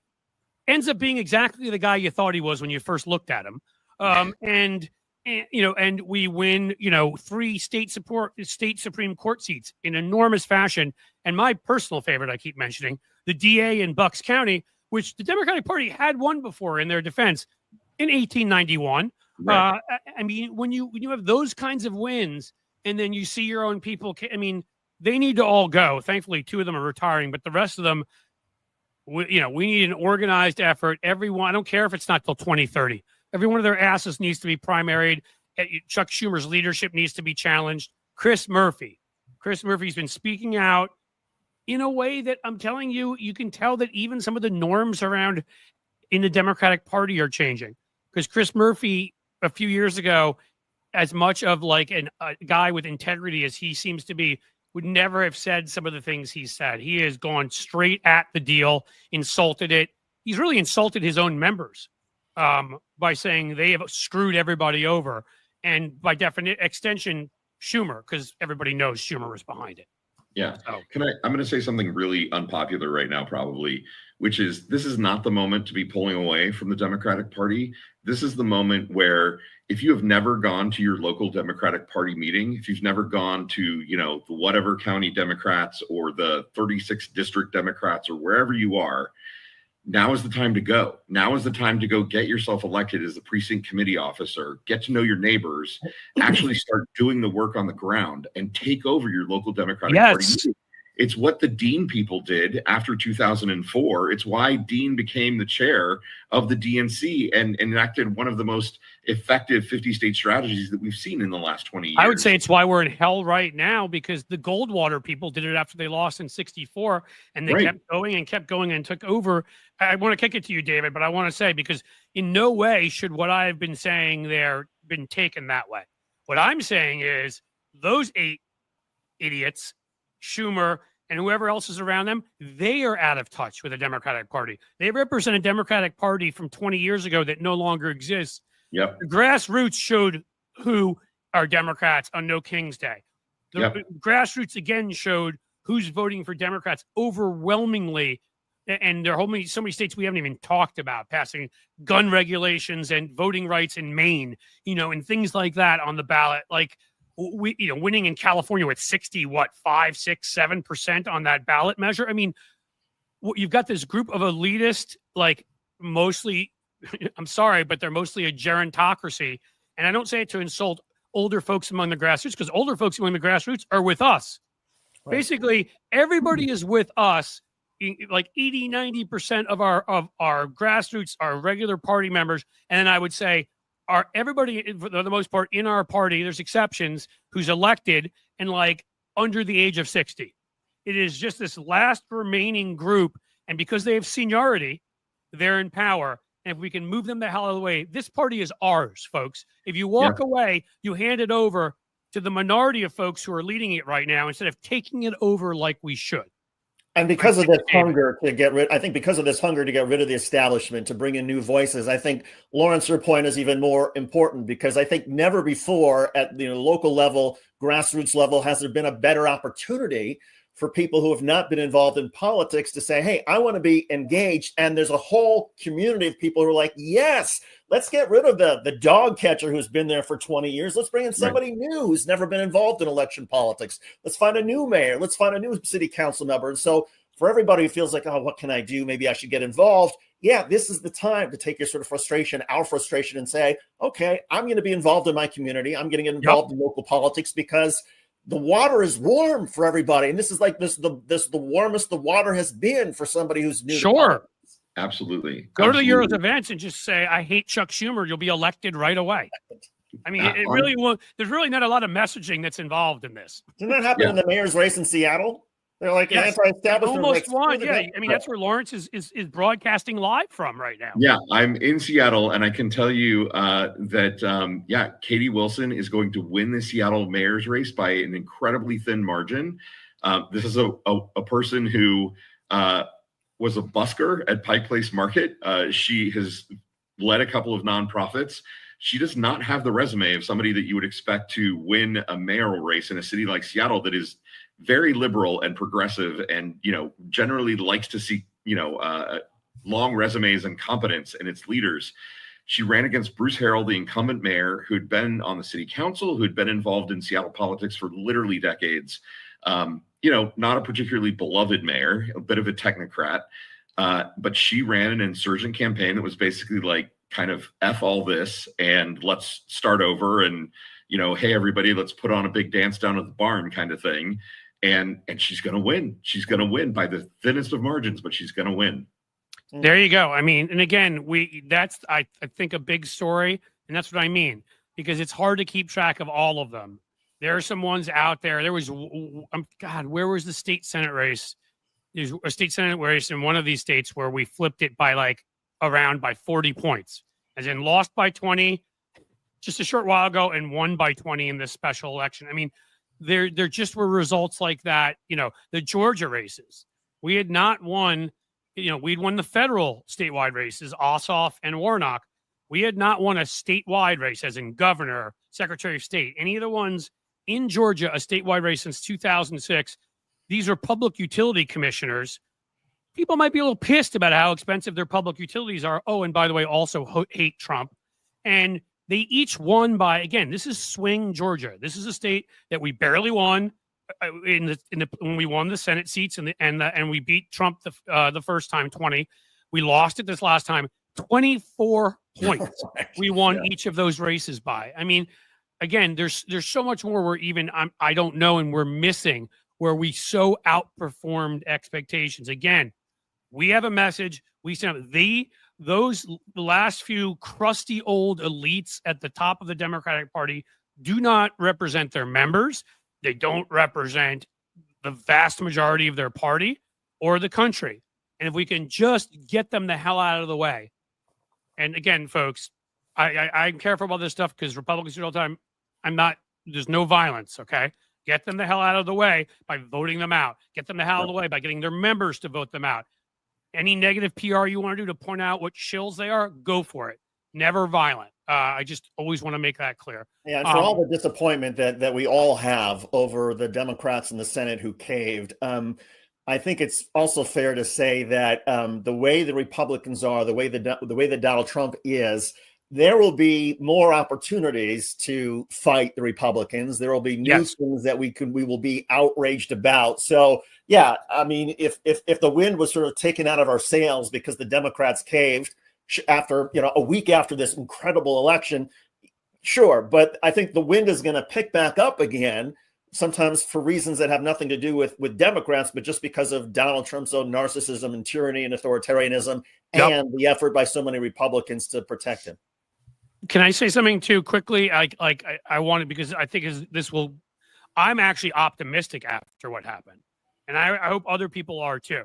ends up being exactly the guy you thought he was when you first looked at him. And we win, 3 state Supreme Court seats in enormous fashion. And my personal favorite, I keep mentioning, the DA in Bucks County, which the Democratic Party had won before in their defense in 1891. Right. I mean, when you have those kinds of wins, and then you see your own people, I mean, they need to all go. Thankfully, 2 of them are retiring, but the rest of them, we need an organized effort. Everyone, I don't care if it's not till 2030. Every one of their asses needs to be primaried. Chuck Schumer's leadership needs to be challenged. Chris Murphy's been speaking out in a way that I'm telling you, you can tell that even some of the norms around in the Democratic Party are changing. Because Chris Murphy, a few years ago, as much of like a guy with integrity as he seems to be, would never have said some of the things he said. He has gone straight at the deal, insulted it. He's really insulted his own members by saying they have screwed everybody over. And by extension, Schumer, because everybody knows Schumer was behind it. Yeah. So, I'm going to say something really unpopular right now, probably, which is this is not the moment to be pulling away from the Democratic Party. This is the moment where if you have never gone to your local Democratic Party meeting, if you've never gone to, the whatever county Democrats or the 36th district Democrats or wherever you are, now is the time to go. Now is the time to go get yourself elected as the precinct committee officer, get to know your neighbors, actually start doing the work on the ground and take over your local Democratic Party meeting. It's what the Dean people did after 2004. It's why Dean became the chair of the DNC and enacted one of the most effective 50-state strategies that we've seen in the last 20 years. I would say it's why we're in hell right now, because the Goldwater people did it after they lost in 64, and they kept going and took over. I want to kick it to you, David, but I want to say, because in no way should what I've been saying there been taken that way. What I'm saying is those 8 idiots, Schumer, and whoever else is around them, they are out of touch with the Democratic Party. They represent a Democratic Party from 20 years ago that no longer exists. Yep. The grassroots showed who are Democrats on No King's Day. The grassroots again showed who's voting for Democrats overwhelmingly. And there are so many states we haven't even talked about, passing gun regulations and voting rights in Maine, and things like that on the ballot. Like, winning in California with 5, 6, 7% on that ballot measure. I mean, you've got this group of elitist, like mostly, I'm sorry, but they're mostly a gerontocracy. And I don't say it to insult older folks among the grassroots, because older folks among the grassroots are with us. Right. Basically, everybody is with us. Like 80, 90% of our grassroots are regular party members. And then I would say, are everybody, for the most part, in our party, there's exceptions, who's elected and like under the age of 60. It is just this last remaining group. And because they have seniority, they're in power. And if we can move them the hell out of the way, this party is ours, folks. If you walk away, you hand it over to the minority of folks who are leading it right now, instead of taking it over like we should. And because of this hunger to get rid, I think because of this hunger to get rid of the establishment, to bring in new voices, I think, Lawrence, your point is even more important, because I think never before at the local level, grassroots level, has there been a better opportunity for people who have not been involved in politics to say, hey, I want to be engaged. And there's a whole community of people who are like, yes, let's get rid of the dog catcher who's been there for 20 years. Let's bring in somebody new who's never been involved in election politics. Let's find a new mayor. Let's find a new city council member. And so for everybody who feels like, oh, what can I do? Maybe I should get involved. Yeah, this is the time to take your sort of frustration, our frustration, and say, okay, I'm going to be involved in my community. I'm getting involved in local politics because the water is warm for everybody. And this is like the warmest the water has been for somebody who's new. Sure. Absolutely. Go to the Euros events and just say, I hate Chuck Schumer. You'll be elected right away. I mean, it really won't. There's really not a lot of messaging that's involved in this. Didn't that happen in the mayor's race in Seattle? They're like anti-establishment. Almost won. Yeah. I mean, that's where Lawrence is broadcasting live from right now. Yeah, I'm in Seattle, and I can tell you that Katie Wilson is going to win the Seattle mayor's race by an incredibly thin margin. This is a person who was a busker at Pike Place Market. She has led a couple of nonprofits. She does not have the resume of somebody that you would expect to win a mayoral race in a city like Seattle that is very liberal and progressive and, generally likes to see, long resumes and competence in its leaders. She ran against Bruce Harrell, the incumbent mayor, who'd been on the city council, who'd been involved in Seattle politics for literally decades. Not a particularly beloved mayor, a bit of a technocrat, but she ran an insurgent campaign that was basically like kind of F all this and let's start over and, hey, everybody, let's put on a big dance down at the barn kind of thing. And she's going to win. She's going to win by the thinnest of margins, but she's going to win. There you go. I mean, and again, that's I think a big story, and that's what I mean, because it's hard to keep track of all of them. There are some ones out there. There was, where was the state Senate race? There's a state Senate race in one of these states where we flipped it by around by 40 points, as in lost by 20 just a short while ago and won by 20 in this special election. I mean, there just were results like that. The Georgia races, we had not won. We'd won the federal statewide races, Ossoff and Warnock. We had not won a statewide race, as in governor, secretary of state, any of the ones in Georgia, a statewide race since 2006. These are public utility commissioners. People might be a little pissed about how expensive their public utilities are. Oh, and by the way, also hate Trump. And they each won by, again, this is swing Georgia. This is a state that we barely won when we won the Senate seats and we beat Trump the first time 20. We lost it this last time 24 points. We won each of those races by. I mean, again, there's so much more where even I don't know, and we're missing where we so outperformed expectations. Again, we have a message. We sent those last few crusty old elites at the top of the Democratic Party do not represent their members. They don't represent the vast majority of their party or the country. And if we can just get them the hell out of the way. And again, folks, I'm careful about this stuff because Republicans do it all the time. There's no violence, okay? Get them the hell out of the way by voting them out. Get them the hell out of the way by getting their members to vote them out. Any negative PR you want to do to point out what shills they are, go for it. Never violent. I just always want to make that clear. Yeah, and for all the disappointment that we all have over the Democrats in the Senate who caved, I think it's also fair to say that the way the Republicans are, the way that Donald Trump is, there will be more opportunities to fight the Republicans. There will be new things that we will be outraged about. So, yeah, I mean, if the wind was sort of taken out of our sails because the Democrats caved after, a week after this incredible election, sure. But I think the wind is going to pick back up again, sometimes for reasons that have nothing to do with Democrats, but just because of Donald Trump's own narcissism and tyranny and authoritarianism and the effort by so many Republicans to protect him. Can I say something too quickly? I wanted, because I think I'm actually optimistic after what happened. And I hope other people are too,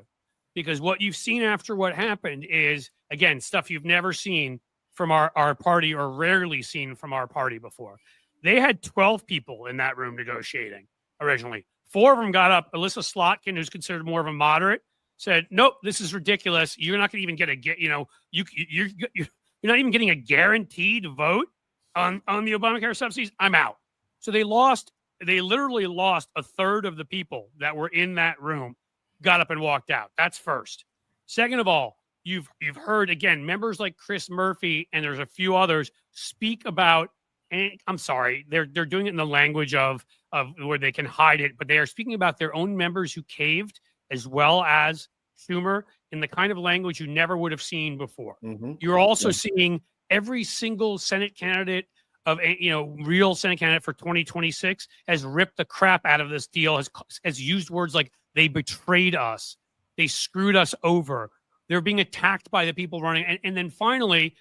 because what you've seen after what happened is, again, stuff you've never seen from our party or rarely seen from our party before. They had 12 people in that room negotiating originally. 4 of them got up. Alyssa Slotkin, who's considered more of a moderate, said, nope, this is ridiculous. You're not going to even you're not even getting a guaranteed vote on the Obamacare subsidies. I'm out. So they lost they literally lost a third of the people that were in that room, got up and walked out. That's first. Second of all, you've heard again members like Chris Murphy and there's a few others speak about. And I'm sorry, they're doing it in the language of where they can hide it, but they are speaking about their own members who caved, as well as Schumer, in the kind of language you never would have seen before. Mm-hmm. You're also seeing every single Senate candidate of real Senate candidate for 2026 has ripped the crap out of this deal, has used words like they betrayed us, they screwed us over. They're being attacked by the people running. And then finally,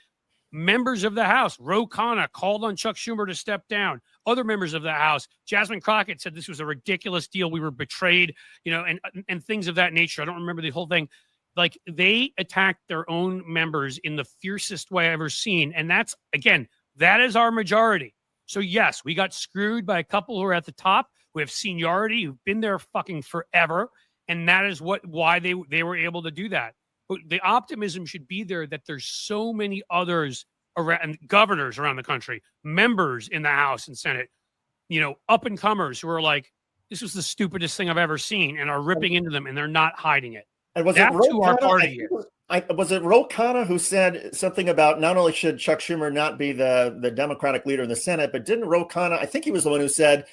members of the House, Ro Khanna called on Chuck Schumer to step down. Other members of the House, Jasmine Crockett said this was a ridiculous deal. We were betrayed, and things of that nature. I don't remember the whole thing. Like, they attacked their own members in the fiercest way I've ever seen. And that's, again, that is our majority. So yes, we got screwed by a couple who are at the top, who have seniority, who've been there fucking forever. And that is why they were able to do that. But the optimism should be there that there's so many others around, governors around the country, members in the House and Senate, up and comers who are like, this was the stupidest thing I've ever seen, and are ripping into them, and they're not hiding it. And was That's it who our party is. Was it Ro Khanna who said something about not only should Chuck Schumer not be the Democratic leader in the Senate, but didn't Ro Khanna, I think he was the one who said,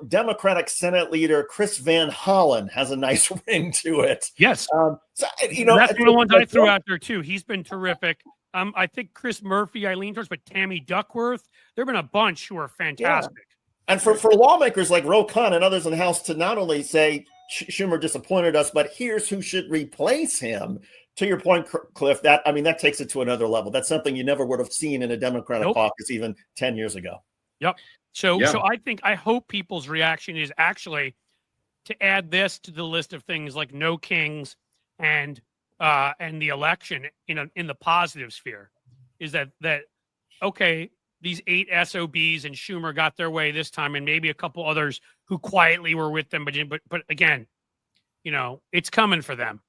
Democratic Senate leader Chris Van Hollen has a nice ring to it. Yes. That's one of the ones I threw out there too. He's been terrific. I think Chris Murphy, I lean towards, but Tammy Duckworth, there have been a bunch who are fantastic. Yeah. And for lawmakers like Ro Khanna and others in the House to not only say Schumer disappointed us, but here's who should replace him. To your point, Cliff, that takes it to another level. That's something you never would have seen in a Democratic caucus even 10 years ago. Yep. So I hope people's reaction is actually to add this to the list of things like no kings and the election in the positive sphere, is that okay, these 8 SOBs and Schumer got their way this time, and maybe a couple others who quietly were with them, but again, it's coming for them.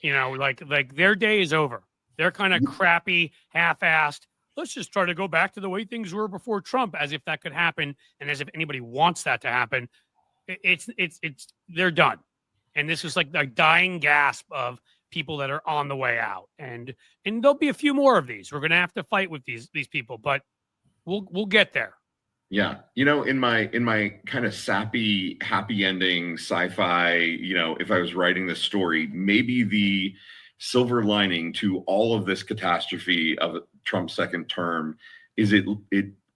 Like their day is over. They're kind of crappy, half-assed. Let's just try to go back to the way things were before Trump, as if that could happen, and as if anybody wants that to happen. They're done, and this is like the dying gasp of people that are on the way out, and there'll be a few more of these. We're gonna have to fight with these people, but we'll get there. Yeah. In my kind of sappy, happy ending sci-fi, if I was writing this story, maybe the silver lining to all of this catastrophe of Trump's second term is it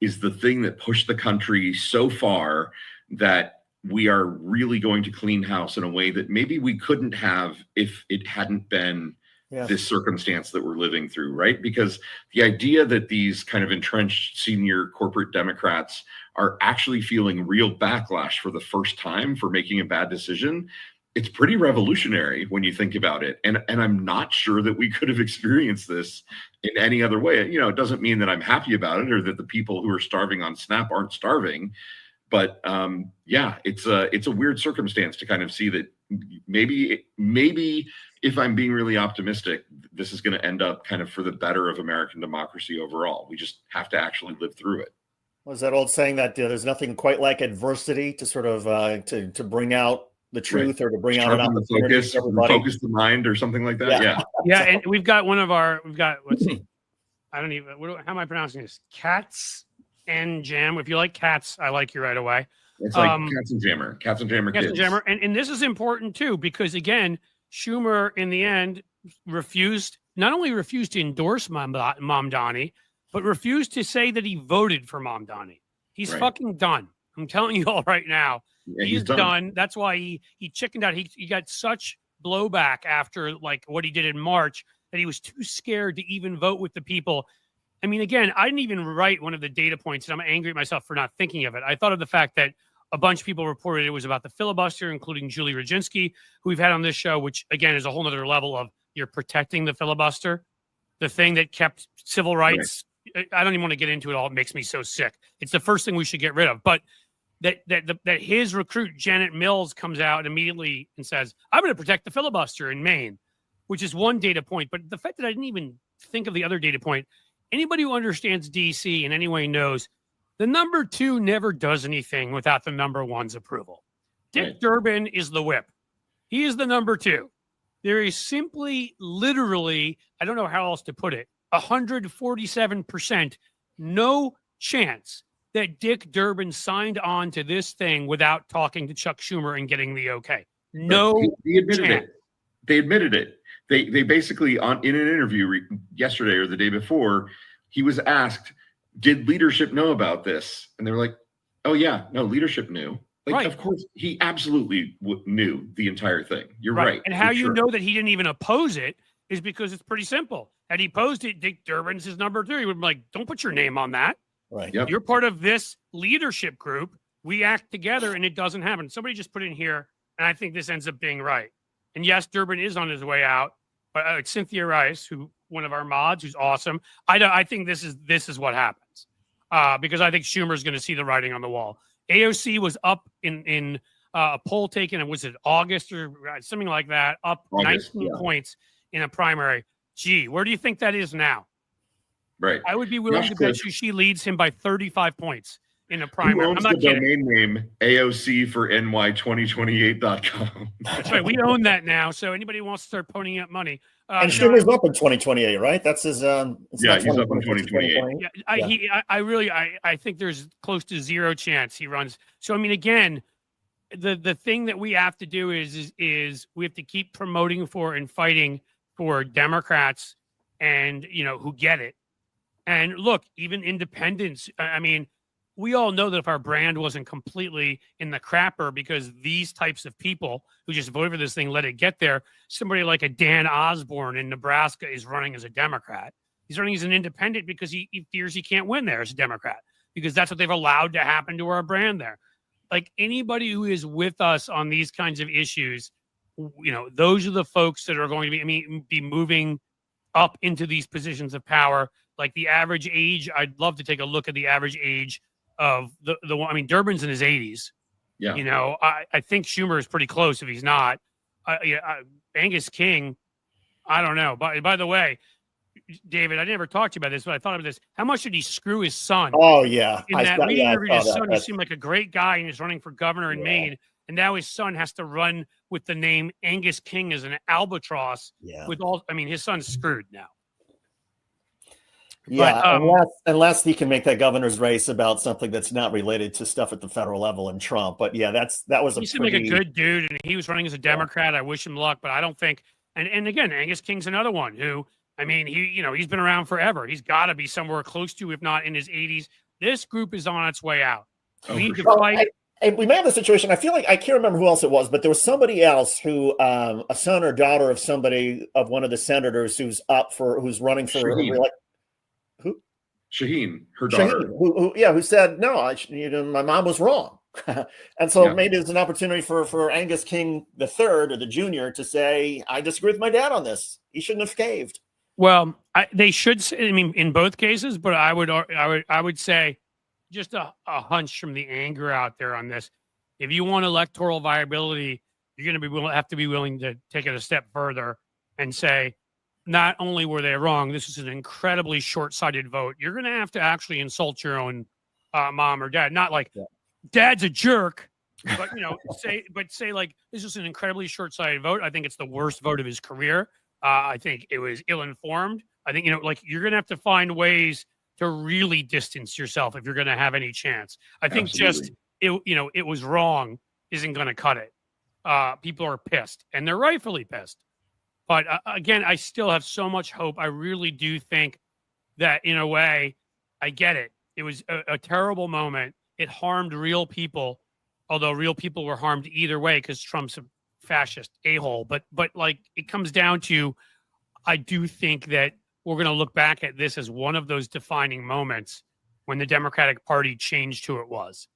is the thing that pushed the country so far that we are really going to clean house in a way that maybe we couldn't have if it hadn't been this circumstance that we're living through, right? Because the idea that these kind of entrenched senior corporate Democrats are actually feeling real backlash for the first time for making a bad decision, it's pretty revolutionary when you think about it. And I'm not sure that we could have experienced this in any other way. It doesn't mean that I'm happy about it or that the people who are starving on SNAP aren't starving. But it's a weird circumstance to kind of see that maybe if I'm being really optimistic, this is going to end up kind of for the better of American democracy overall. We just have to actually live through it. Was that old saying that there's nothing quite like adversity to sort of to bring out the truth, or to bring out an opportunity for everybody? Focus the mind or something like that. Yeah. And we've got let's see. I don't even, how am I pronouncing this? Cats and Jam. If you like cats, I like you right away. It's like Cats and Jammer. Cats and Jammer kids. And this is important too, because again, Schumer in the end not only refused to endorse Mamdani, but refused to say that he voted for Mamdani. He's fucking done. I'm telling you all right now. Yeah, he's done. That's why he chickened out. He got such blowback after like what he did in March that he was too scared to even vote with the people. I mean, again, I didn't even write one of the data points, and I'm angry at myself for not thinking of it. I thought of the fact that a bunch of people reported it was about the filibuster, including Julie Rodzinski, who we've had on this show, which again is a whole nother level of you're protecting the filibuster, the thing that kept civil rights. Right. I don't even want to get into it all. It makes me so sick. It's the first thing we should get rid of. But that his recruit, Janet Mills, comes out immediately and says, I'm going to protect the filibuster in Maine, which is one data point. But the fact that I didn't even think of the other data point, anybody who understands DC in any way knows The number two never does anything without the number one's approval. Dick Right. Durbin is the whip. He is the number two. There is simply, literally, I don't know how else to put it, 147% no chance that Dick Durbin signed on to this thing without talking to Chuck Schumer and getting the okay. No, He admitted chance. it. They admitted it. They basically in an interview yesterday or the day before, he was asked, "Did leadership know about this?" And they were like, "Oh yeah, no, leadership knew." Like, Right. Of course, he absolutely knew the entire thing. You're right. And how for you sure. know that he didn't even oppose it is because it's pretty simple. Had he opposed it, Dick Durbin's his number two. He would be like, don't put your name on that. Right. Yep. You're part of this leadership group. We act together and it doesn't happen. Somebody just put in here, and I think this ends up being right. And yes, Durbin is on his way out, but it's Cynthia Rice, who one of our mods, who's awesome. I think this is what happens because I think Schumer's going to see the writing on the wall. AOC was up in a poll taken, and was it August or something like that, up August, 19 yeah. points in a primary. Gee, where do you think that is now? Right. I would be willing to bet Josh you she leads him by 35 points in a Who primary. owns I'm the not kidding. domain name AOC for NY2028.com? That's right. We own that now. So anybody who wants to start ponying up money. And no, Schumer's up in 2028, right? That's his. It's Yeah, not he's up in 2028. Yeah, I think there's close to zero chance he runs. So I mean, again, the thing that we have to do is we have to keep promoting for and fighting for Democrats and who get it. And look, even independents. I mean, we all know that if our brand wasn't completely in the crapper because these types of people who just voted for this thing let it get there, somebody like a Dan Osborne in Nebraska is running as a Democrat. He's running as an independent because he fears he can't win there as a Democrat because that's what they've allowed to happen to our brand there. Like anybody who is with us on these kinds of issues, those are the folks that are going to be moving up into these positions of power. Like the average age, I'd love to take a look at the average age of the one. I mean, Durbin's in his 80s. Yeah. I think Schumer is pretty close if he's not. Angus King, I don't know. By the way, David, I never talked to you about this, but I thought of this. How much did he screw his son? Oh yeah, In that we interviewed his son, who That's- seemed like a great guy and is running for governor in Yeah. Maine, and now his son has to run with the name Angus King as an albatross. Yeah. His son's screwed now. Yeah, But, unless he can make that governor's race about something that's not related to stuff at the federal level and Trump. But yeah, that was he seemed like a good dude, and he was running as a Democrat. I wish him luck, but I don't think. And again, Angus King's another one who, I mean, he's been around forever. He's got to be somewhere close to, if not in his 80s. This group is on its way out. Oh, We need to for sure. fight. We may have a situation. I feel like I can't remember who else it was, but there was somebody else who, a son or daughter of one of the senators who's running for Shaheen. who? Shaheen, her daughter. Shaheen, who said no, my mom was wrong, and so Yeah. maybe there's an opportunity for Angus King the third or the junior to say, I disagree with my dad on this. He shouldn't have caved. Well, they should say, I mean, in both cases, but I would say just a hunch from the anger out there on this. If you want electoral viability, you're going to have to be willing to take it a step further and say, not only were they wrong, this is an incredibly short-sighted vote. You're going to have to actually insult your own mom or dad. Not like dad's a jerk, but say like this is an incredibly short-sighted vote. I think it's the worst vote of his career. I think it was ill-informed. I think you're going to have to find ways to really distance yourself if you're going to have any chance. I think Absolutely. it was wrong isn't going to cut it. People are pissed, and they're rightfully pissed. But again, I still have so much hope. I really do think that in a way, I get it. It was a terrible moment. It harmed real people, although real people were harmed either way because Trump's a fascist a-hole. But like it comes down to, I do think that we're going to look back at this as one of those defining moments when the Democratic Party changed who it was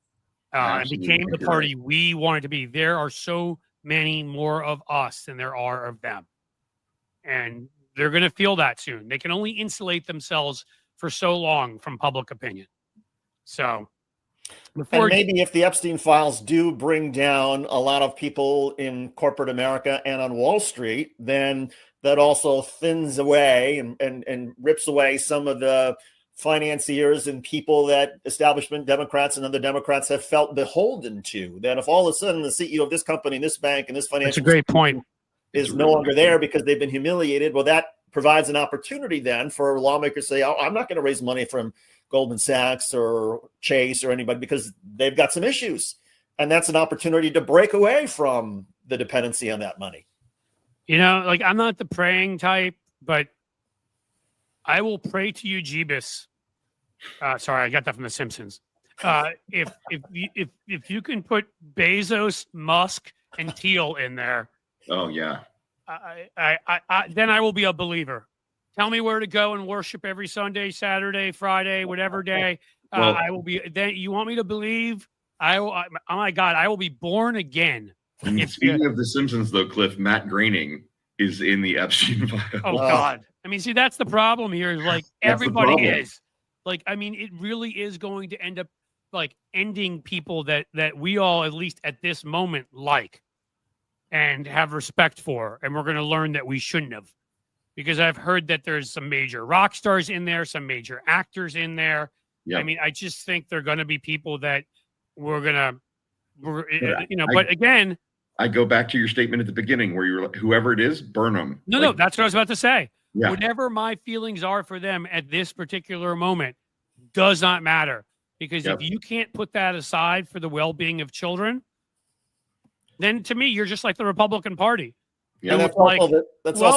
and Absolutely. became the party we wanted to be. There are so many more of us than there are of them. And they're going to feel that soon. They can only insulate themselves for so long from public opinion. So And maybe if the Epstein files do bring down a lot of people in corporate America and on Wall Street, then that also thins away and rips away some of the financiers and people that establishment Democrats and other Democrats have felt beholden to. That if all of a sudden the CEO of this company, this bank, and this financial That's a great point. is no longer there because they've been humiliated, well, that provides an opportunity then for lawmakers to say, oh, I'm not going to raise money from Goldman Sachs or Chase or anybody because they've got some issues. And that's an opportunity to break away from the dependency on that money. You know, like I'm not the praying type, but I will pray to you, Jeebus. Sorry, I got that from The Simpsons. If you can put Bezos, Musk, and Thiel in there, Oh yeah. then I will be a believer. Tell me where to go and worship every Sunday, Saturday, Friday, whatever day. Well, I will be. Then you want me to believe? Oh my God, I will be born again. Speaking of The Simpsons, though, Cliff, Matt Groening is in the Epstein file. Oh God. I mean, see, that's the problem here. Is like everybody is. Like, I mean, it really is going to end up like ending people that we all, at least at this moment, like and have respect for, and we're going to learn that we shouldn't have, because I've heard that there's some major rock stars in there, some major actors in there. Yeah. I mean, I just think they're going to be people that we're Yeah, but again, I go back to your statement at the beginning where you're like, whoever it is, burn them. no, that's what I was about to say. Yeah. Whatever my feelings are for them at this particular moment does not matter, because if you can't put that aside for the well-being of children, then to me, you're just like the Republican Party. Yeah, that's like,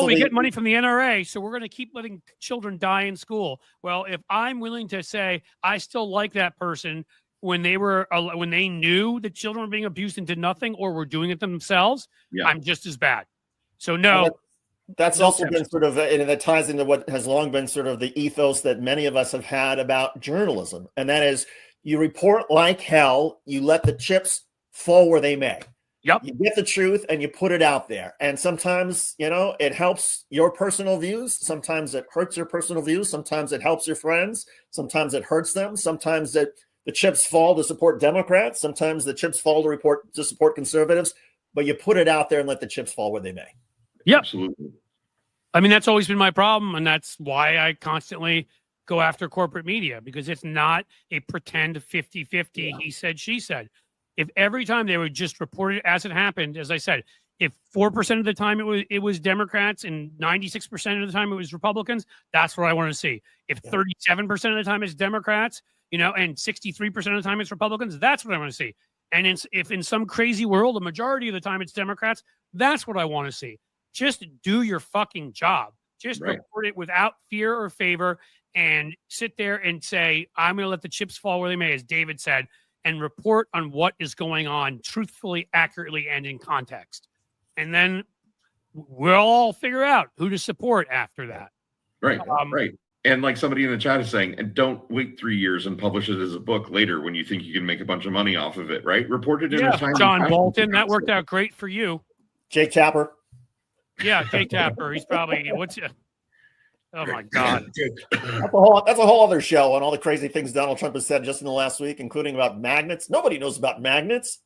we get money from the NRA, so we're going to keep letting children die in school. Well, if I'm willing to say I still like that person when they knew that children were being abused and did nothing or were doing it themselves, I'm just as bad. So no. That's also been sort of, and that ties into what has long been sort of the ethos that many of us have had about journalism. And that is, you report like hell, you let the chips fall where they may. Yep. You get the truth and you put it out there. And sometimes, it helps your personal views. Sometimes it hurts your personal views. Sometimes it helps your friends. Sometimes it hurts them. Sometimes the chips fall to support Democrats. Sometimes the chips fall to support conservatives. But you put it out there and let the chips fall where they may. Yep. Absolutely. I mean, that's always been my problem, and that's why I constantly go after corporate media, because it's not a pretend 50-50 he said, she said. If every time they would just report it as it happened, as I said, if 4% of the time it was Democrats and 96% of the time it was Republicans, that's what I want to see. If 37% of the time it's Democrats, and 63% of the time it's Republicans, that's what I want to see. And if in some crazy world, the majority of the time it's Democrats, that's what I want to see. Just do your fucking job. Just report it without fear or favor, and sit there and say, I'm going to let the chips fall where they may, as David said, and report on what is going on truthfully, accurately, and in context. And then we'll all figure out who to support after that. Right. Right. And like somebody in the chat is saying, and don't wait 3 years and publish it as a book later when you think you can make a bunch of money off of it, right? Report it in a time. John Bolton, that worked out great for you. Jake Tapper. Yeah, Jake Tapper. He's probably oh my God. That's a whole other show on all the crazy things Donald Trump has said just in the last week, including about magnets. Nobody knows about magnets.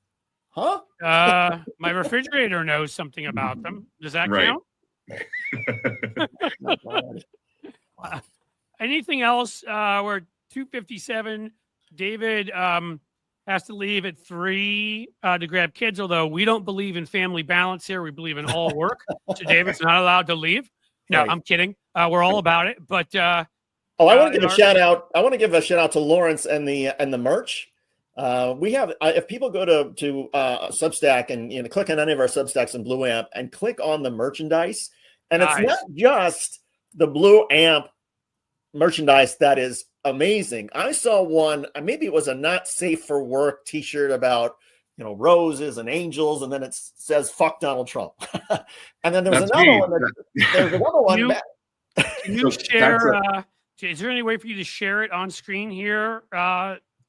Huh? My refrigerator knows something about them. Does that count? Anything else? We're 2:57. David has to leave at 3 to grab kids, although we don't believe in family balance here. We believe in all work. So David's not allowed to leave. No, I'm kidding. We're all about it. But I want to give a shout out. I want to give a shout out to Lawrence and the merch. We have, if people go to Substack and click on any of our Substacks in Blue Amp and click on the merchandise, and it's not just the Blue Amp merchandise that is amazing. I saw one, maybe it was a not safe for work t-shirt about roses and angels, and then it says "fuck Donald Trump." And then there's another one. There's another one. Can you share? Is there any way for you to share it on screen here,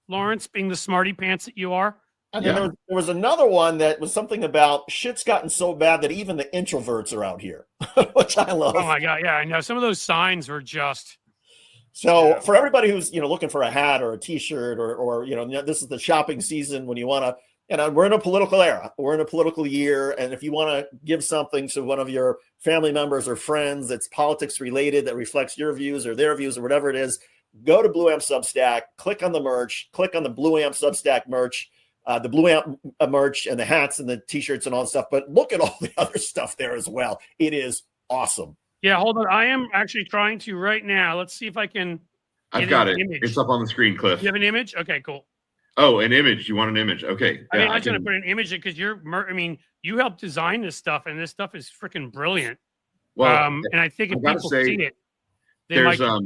Lawrence, being the smarty pants that you are? And then there was another one that was something about shit's gotten so bad that even the introverts are out here, which I love. Oh my God. Yeah, I know. Some of those signs were just. So for everybody who's, looking for a hat or a t-shirt or this is the shopping season when you want to, we're in a political era, we're in a political year. And if you want to give something to one of your family members or friends that's politics related, that reflects your views or their views or whatever it is, go to Blue Amp Substack, click on the merch, click on the Blue Amp Substack merch, the Blue Amp merch and the hats and the t-shirts and all that stuff. But look at all the other stuff there as well. It is awesome. Yeah, hold on. I am actually trying to right now. Let's see if I can. I've got it. Image. It's up on the screen, Cliff. You have an image? Okay, cool. Oh, an image. You want an image? Okay. I mean, I was going to put an image in because you helped design this stuff, and this stuff is freaking brilliant. Well, and I think if people see it, they might go.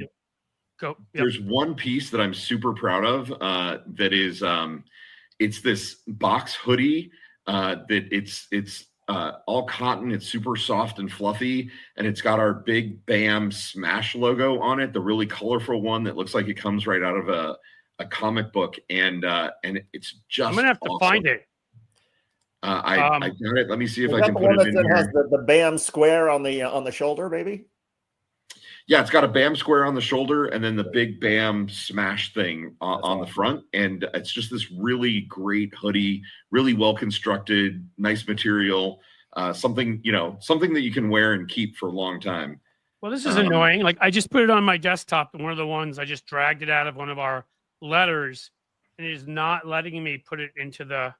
Yep. There's one piece that I'm super proud of. That is, it's this box hoodie. That it's all cotton. It's super soft and fluffy, and it's got our big BAM Smash logo on it. The really colorful one that looks like it comes right out of a comic book, and it's just. I'm gonna have to find it. I got it. Let me see if I can the put one it in that here. has the BAM square on the shoulder, maybe. Yeah, it's got a BAM square on the shoulder and then the big BAM Smash thing on the front. And it's just this really great hoodie, really well constructed, nice material, something that you can wear and keep for a long time. Well, this is annoying. Like, I just put it on my desktop, and one of the ones I just dragged it out of one of our letters, and it is not letting me put it into the.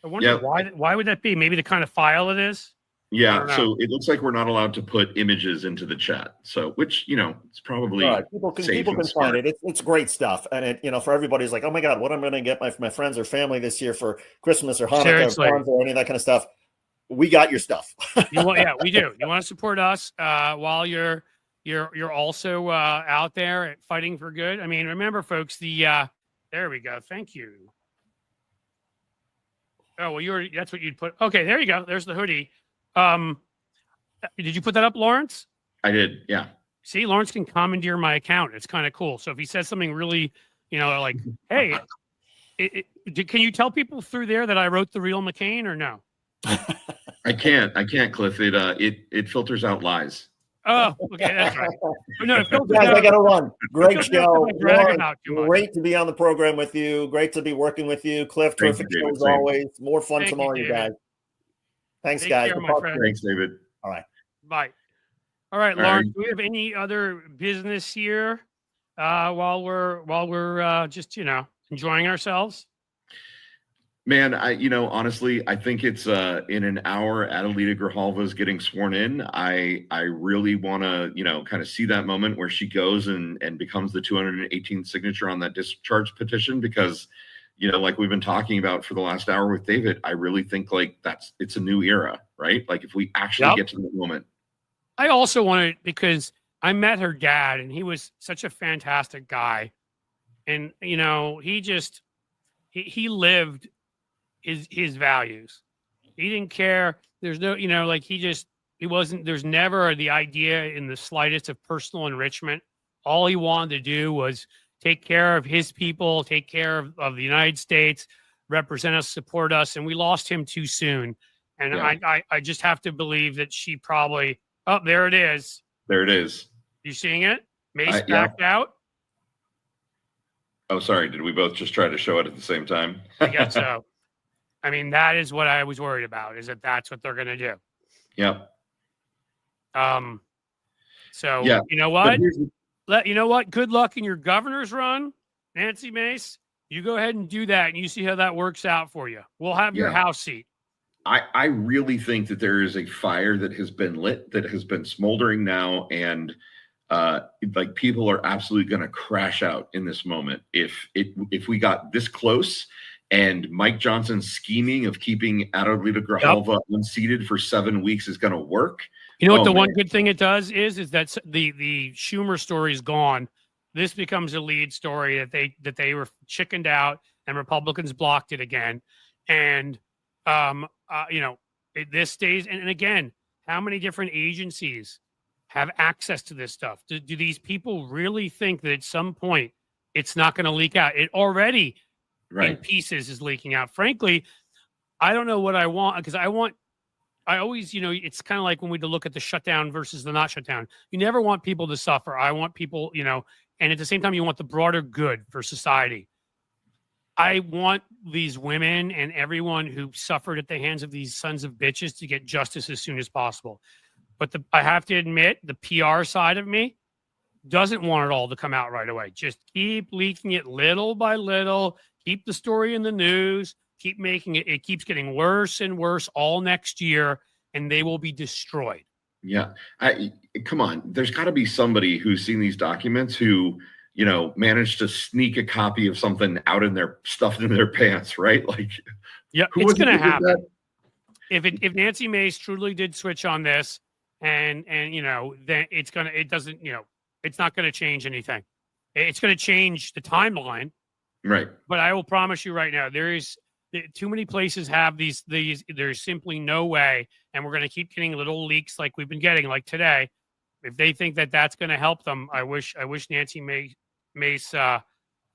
I wonder why would that be? Maybe the kind of file it is. Yeah, so it looks like we're not allowed to put images into the chat. So, which it's probably people can find it. It's great stuff, and it for everybody who's like, oh my god, what I'm going to get my friends or family this year for Christmas or Hanukkah or any of that kind of stuff. We got your stuff. Yeah, we do. You want to support us while you're also out there fighting for good. I mean, remember, folks. There we go. Thank you. Oh well, that's what you'd put. Okay, there you go. There's the hoodie. Did you put that up, Lawrence? I did. Yeah. See, Lawrence can commandeer my account. It's kind of cool. So if he says something really, like, hey, can you tell people through there that I wrote the real McCain or no? I can't, Cliff. It filters out lies. Oh, okay, that's right. No, guys, I gotta run. Great show. Lawrence, great to be on the program with you. Great to be working with you, Cliff. Terrific show as always. More fun tomorrow, you guys. Thanks, guys. Thanks, David. All right. Bye. All right, Lawrence. Do we have any other business here while we're just enjoying ourselves? Man, honestly, I think it's in an hour. Adelita Grijalva is getting sworn in. I really want to kind of see that moment where she goes and becomes the 218th signature on that discharge petition, because like we've been talking about for the last hour with David, I really think it's a new era, right? Like if we actually get to that moment. I also wanted, because I met her dad and he was such a fantastic guy. And, he lived his values. He didn't care. There's no, there's never the idea in the slightest of personal enrichment. All he wanted to do was take care of his people, take care of the United States, represent us, support us. And we lost him too soon. And I just have to believe that she probably, there it is. There it is. You seeing it? Mace backed out. Oh, sorry. Did we both just try to show it at the same time? I guess so. I mean, that is what I was worried about, is that's what they're going to do. Yep. So, you know what? Good luck in your governor's run, Nancy Mace. You go ahead and do that, and you see how that works out for you. We'll have your house seat. I really think that there is a fire that has been lit, that has been smoldering now, and people are absolutely going to crash out in this moment if we got this close. And Mike Johnson's scheming of keeping Adelita Grijalva unseated for 7 weeks is going to work. You know what? One good thing it does is that the Schumer story is gone. This becomes a lead story that they were chickened out and Republicans blocked it again. And this stays. And again, how many different agencies have access to this stuff? Do these people really think that at some point it's not going to leak out? It already. In pieces is leaking out. Frankly, I don't know what I want, because I always, it's kind of like when we look at the shutdown versus the not shutdown. You never want people to suffer. I want people, and at the same time, you want the broader good for society. I want these women and everyone who suffered at the hands of these sons of bitches to get justice as soon as possible. But I have to admit, the PR side of me doesn't want it all to come out right away. Just keep leaking it little by little. Keep the story in the news. Keep making it. It keeps getting worse and worse all next year, and they will be destroyed. Yeah. Come on. There's got to be somebody who's seen these documents who, managed to sneak a copy of something out in their stuffed in their pants, right? Like, yeah, who it's was it going to that did happen. that? If Nancy Mace truly did switch on this, and then it's not going to change anything. It's going to change the timeline. Right. But I will promise you right now, too many places have these. There's simply no way, and we're going to keep getting little leaks like we've been getting, like today. If they think that that's going to help them, I wish Nancy Mace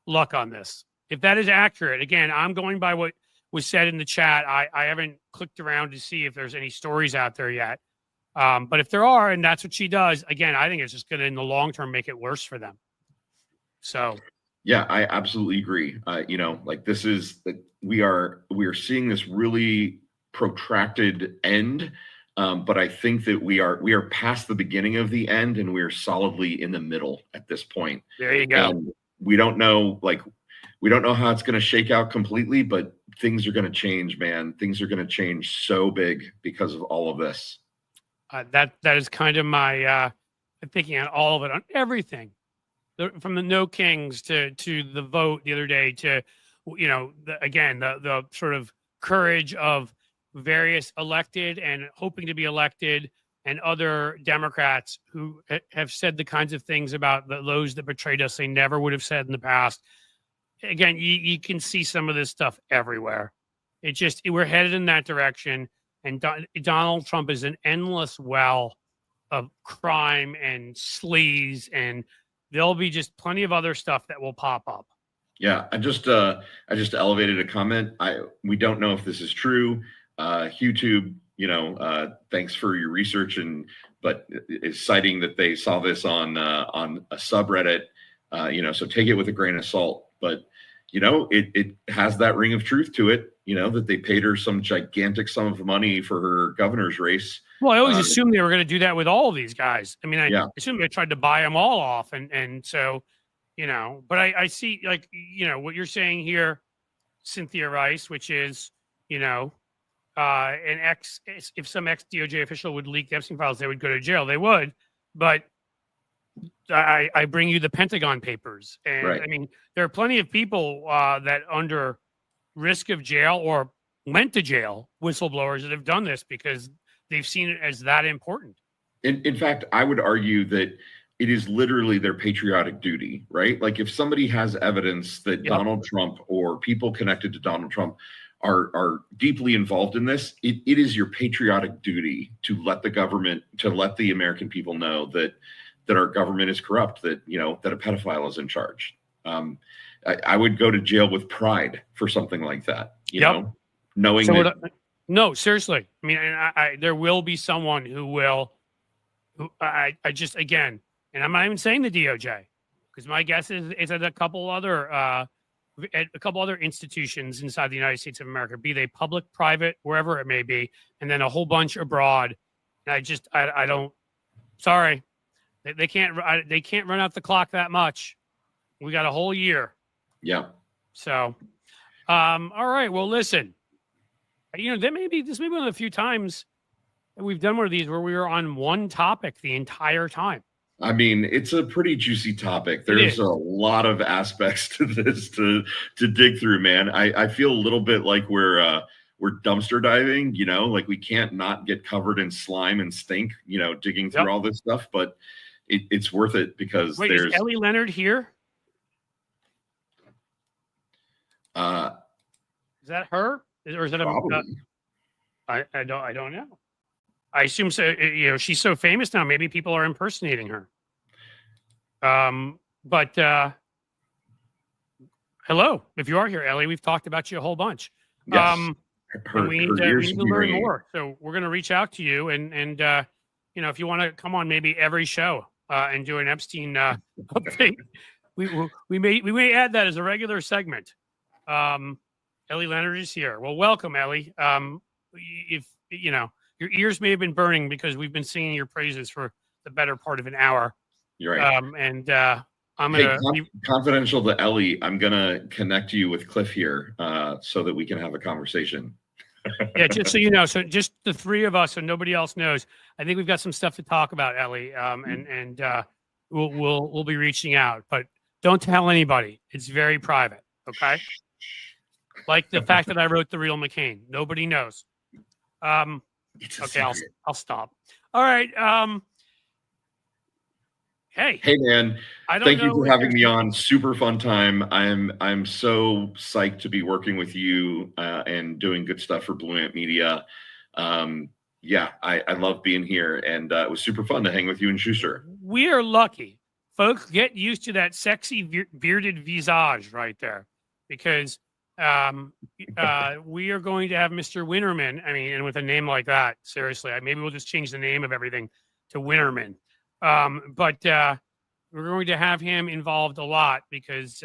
luck on this. If that is accurate, again, I'm going by what was said in the chat. I haven't clicked around to see if there's any stories out there yet. But if there are, and that's what she does, again, I think it's just going to, in the long term, make it worse for them. So. Yeah, I absolutely agree. Like this is we are seeing this really protracted end, but I think that we are past the beginning of the end, and we are solidly in the middle at this point. There you go. And we don't know how it's going to shake out completely, but things are going to change, man. Things are going to change so big because of all of this. That is kind of my thinking on all of it, on everything. From the no kings to the vote the other day to, the sort of courage of various elected and hoping to be elected and other Democrats who have said the kinds of things about those that betrayed us they never would have said in the past. Again, you can see some of this stuff everywhere. We're headed in that direction. And Donald Trump is an endless well of crime and sleaze, and there'll be just plenty of other stuff that will pop up. Yeah, I just elevated a comment. We don't know if this is true. YouTube, thanks for your research, but is citing that they saw this on a subreddit. So take it with a grain of salt. But it has that ring of truth to it. That they paid her some gigantic sum of money for her governor's race. Well, I always assumed they were going to do that with all of these guys. I mean, I assumed they tried to buy them all off. And so, but I see, like, what you're saying here, Cynthia Rice, which is, if some ex-DOJ official would leak the Epstein files, they would go to jail. They would. But I bring you the Pentagon Papers. And right. I mean, there are plenty of people that under risk of jail or went to jail, whistleblowers that have done this because they've seen it as that important. In fact, I would argue that it is literally their patriotic duty, right? Like if somebody has evidence that Donald Trump or people connected to Donald Trump are deeply involved in this, it is your patriotic duty to let the American people know that our government is corrupt, that a pedophile is in charge. I would go to jail with pride for something like that, knowing that. No, seriously. I mean, there will be someone who I just, again, and I'm not even saying the DOJ, because my guess is it's at a couple other institutions inside the United States of America, be they public, private, wherever it may be, and then a whole bunch abroad. And I don't, sorry, they can't run out the clock that much. We got a whole year. Yeah. So, all right. Well, listen, this may be one of the few times that we've done one of these where we were on one topic the entire time. I mean, it's a pretty juicy topic. There's a lot of aspects to this to dig through, man. I feel a little bit like we're dumpster diving, like we can't not get covered in slime and stink, digging through all this stuff, but it's worth it because is Ellie Leonard here? Is that her? Or is it I don't know. I assume so. She's so famous now. Maybe people are impersonating her. But hello, if you are here, Ellie, we've talked about you a whole bunch. Yes. We need to learn more. So we're going to reach out to you, and if you want to come on, maybe every show and do an Epstein update, we may add that as a regular segment. Ellie Leonard is here. Well, welcome, Ellie. If your ears may have been burning because we've been singing your praises for the better part of an hour. You're right. I'm Hey, gonna confidential to Ellie, I'm gonna connect you with Cliff here, so that we can have a conversation. yeah, just so you know, so just the three of us, so nobody else knows. I think we've got some stuff to talk about, Ellie. We'll be reaching out, but don't tell anybody. It's very private. Okay. Like the fact that I wrote the real McCain. Nobody knows. It's a Okay, secret. I'll stop. All right. Hey, man, I don't thank you know for if having there's me on. Super fun time. I'm so psyched to be working with you, and doing good stuff for Blue Ant Media. Yeah, I love being here, and it was super fun to hang with you and Schuster. we are lucky. Folks, get used to that sexy bearded visage right there, because we are going to have Mr. Winterman. I mean, and with a name like that, seriously, maybe we'll just change the name of everything to Winterman. But we're going to have him involved a lot because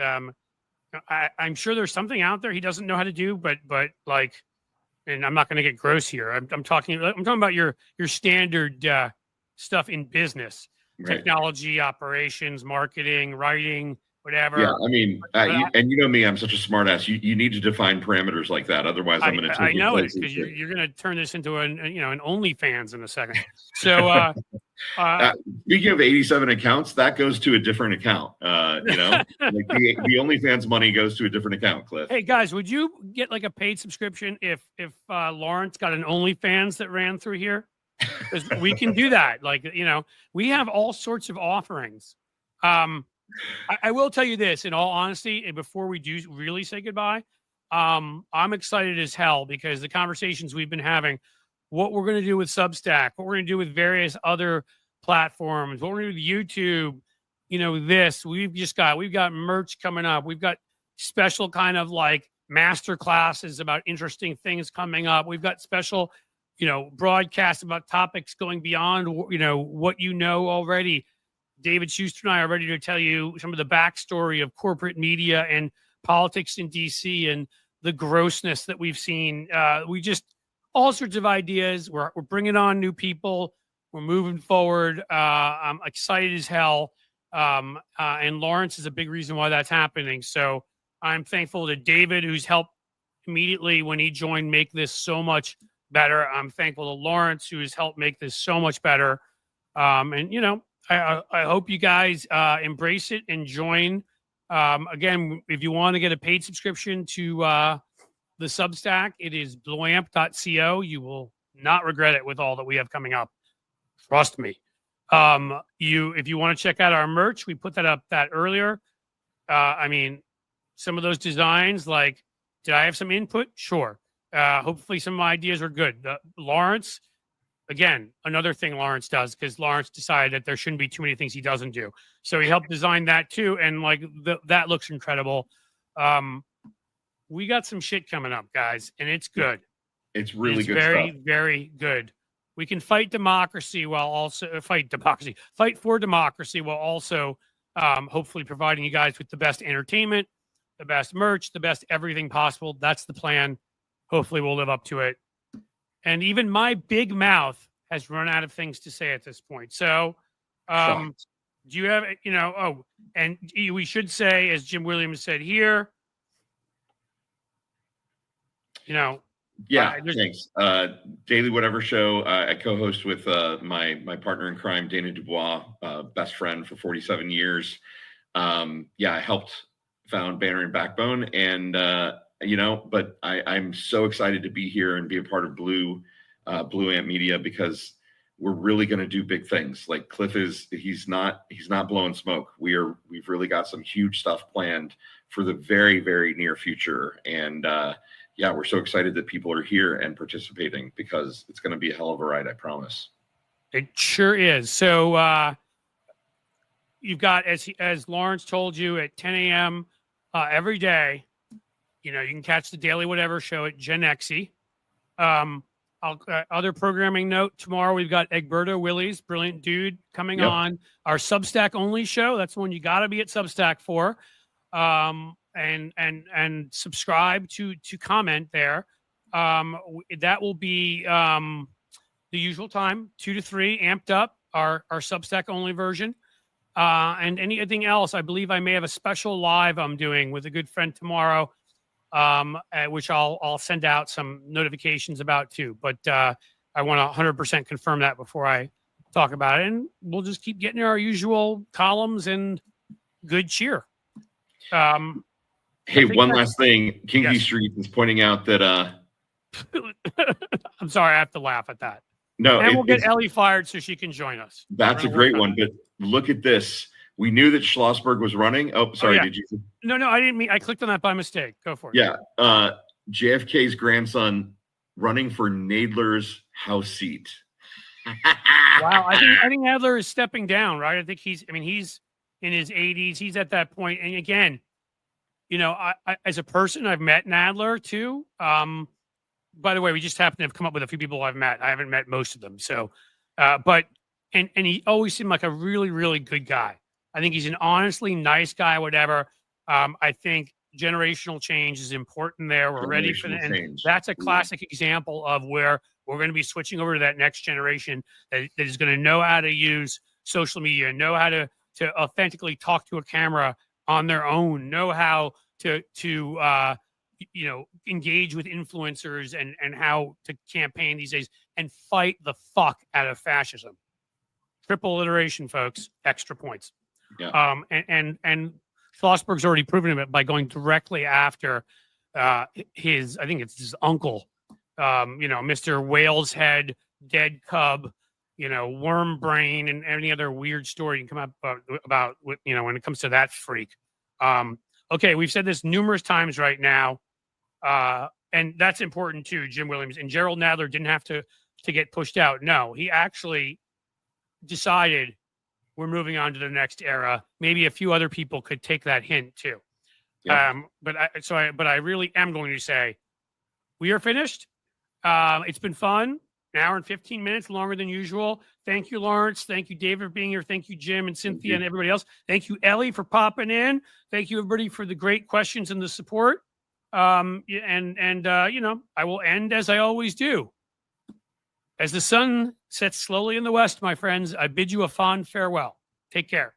I'm sure there's something out there he doesn't know how to do, but like, and I'm not going to get gross here. I'm talking about your standard stuff in business, Right. technology, operations, marketing, writing, whatever. Yeah, I mean, you know me, I'm such a smartass. You need to define parameters like that, otherwise I'm going to take I know your it, because places. you're going to turn this into an OnlyFans in a second. So speaking of 87 accounts, that goes to a different account. Like the OnlyFans money goes to a different account, Cliff. Hey guys, would you get like a paid subscription if Lawrence got an OnlyFans that ran through here? Because we can do that. Like, we have all sorts of offerings. I will tell you this, in all honesty, and before we do really say goodbye, I'm excited as hell because the conversations we've been having, what we're going to do with Substack, what we're going to do with various other platforms, what we're going to do with YouTube, we've got merch coming up. We've got special kind of like master classes about interesting things coming up. We've got special, broadcasts about topics going beyond, what already. David Schuster and I are ready to tell you some of the backstory of corporate media and politics in DC and the grossness that we've seen. All sorts of ideas. We're bringing on new people. We're moving forward. I'm excited as hell. And Lawrence is a big reason why that's happening. So I'm thankful to David, who's helped immediately when he joined make this so much better. I'm thankful to Lawrence, who has helped make this so much better. I hope you guys embrace it and join. Again, if you want to get a paid subscription to the Substack, it is blueamp.co. You will not regret it with all that we have coming up. Trust me. If you want to check out our merch, we put that up earlier. Some of those designs, like, did I have some input? Sure. Hopefully some ideas are good. Lawrence, again, another thing Lawrence does, because Lawrence decided that there shouldn't be too many things he doesn't do. So he helped design that too. And like that looks incredible. We got some shit coming up, guys, and it's good. It's really good very, stuff. very good. We can fight democracy while also fight for democracy while also hopefully providing you guys with the best entertainment, the best merch, the best everything possible. That's the plan. Hopefully we'll live up to it. And even my big mouth has run out of things to say at this point. So, do you have, and we should say, as Jim Williams said here, yeah, thanks. Daily Whatever Show. I co-host with my partner in crime, Dana Dubois, best friend for 47 years. I helped found Banner and Backbone, and but I'm so excited to be here and be a part of Blue Ant Media, because we're really going to do big things. Like Cliff he's not blowing smoke. We've really got some huge stuff planned for the very, very near future. And we're so excited that people are here and participating, because it's going to be a hell of a ride. I promise. It sure is. So you've got, as Lawrence told you, at 10 a.m. Every day. You can catch the Daily Whatever Show at Gen Xy. Other programming note, tomorrow we've got Egberto Willies, brilliant dude, coming on our Substack only show. That's the one you got to be at Substack for. And subscribe to comment there. That will be the usual time, 2 to 3, amped up, our Substack only version. And anything else, I believe I may have a special live I'm doing with a good friend tomorrow, which I'll send out some notifications about too. But I want to 100% confirm that before I talk about it. And we'll just keep getting our usual columns and good cheer. Hey, one last thing. Kinky Yes. Street is pointing out that I'm sorry, I have to laugh at that. no, And we'll get Ellie fired so she can join us. That's a great one. But look at this. We knew that Schlossberg was running. Oh, sorry. yeah. Did you? No, I didn't mean. I clicked on that by mistake. Go for it. Yeah. JFK's grandson running for Nadler's House seat. Wow. I think Nadler is stepping down, right? I think he's in his 80s. He's at that point. And again, you know, I as a person, I've met Nadler too. By the way, we just happen to have come up with a few people I've met. I haven't met most of them. So, but he always seemed like a really, really good guy. I think he's an honestly nice guy, whatever. I think generational change is important there. We're ready for that. And that's a classic example of where we're going to be switching over to that next generation that is going to know how to use social media, know how to authentically talk to a camera on their own, know how to engage with influencers and how to campaign these days and fight the fuck out of fascism. Triple alliteration, folks, extra points. Yeah. And Schlossberg's already proven it by going directly after I think it's his uncle, Mr. Whale's Head, Dead Cub, Worm Brain, and any other weird story you can come up about when it comes to that freak. Okay, we've said this numerous times right now, and that's important too, Jim Williams. And Gerald Nadler didn't have to get pushed out. No, he actually decided we're moving on to the next era. Maybe a few other people could take that hint too. Yeah. But I really am going to say we are finished. It's been fun. An hour and 15 minutes longer than usual. Thank you, Lawrence. Thank you, David, for being here. Thank you, Jim and Cynthia and everybody else. Thank you, Ellie, for popping in. Thank you, everybody, for the great questions and the support. I will end as I always do. As the sun sets slowly in the west, my friends, I bid you a fond farewell. Take care.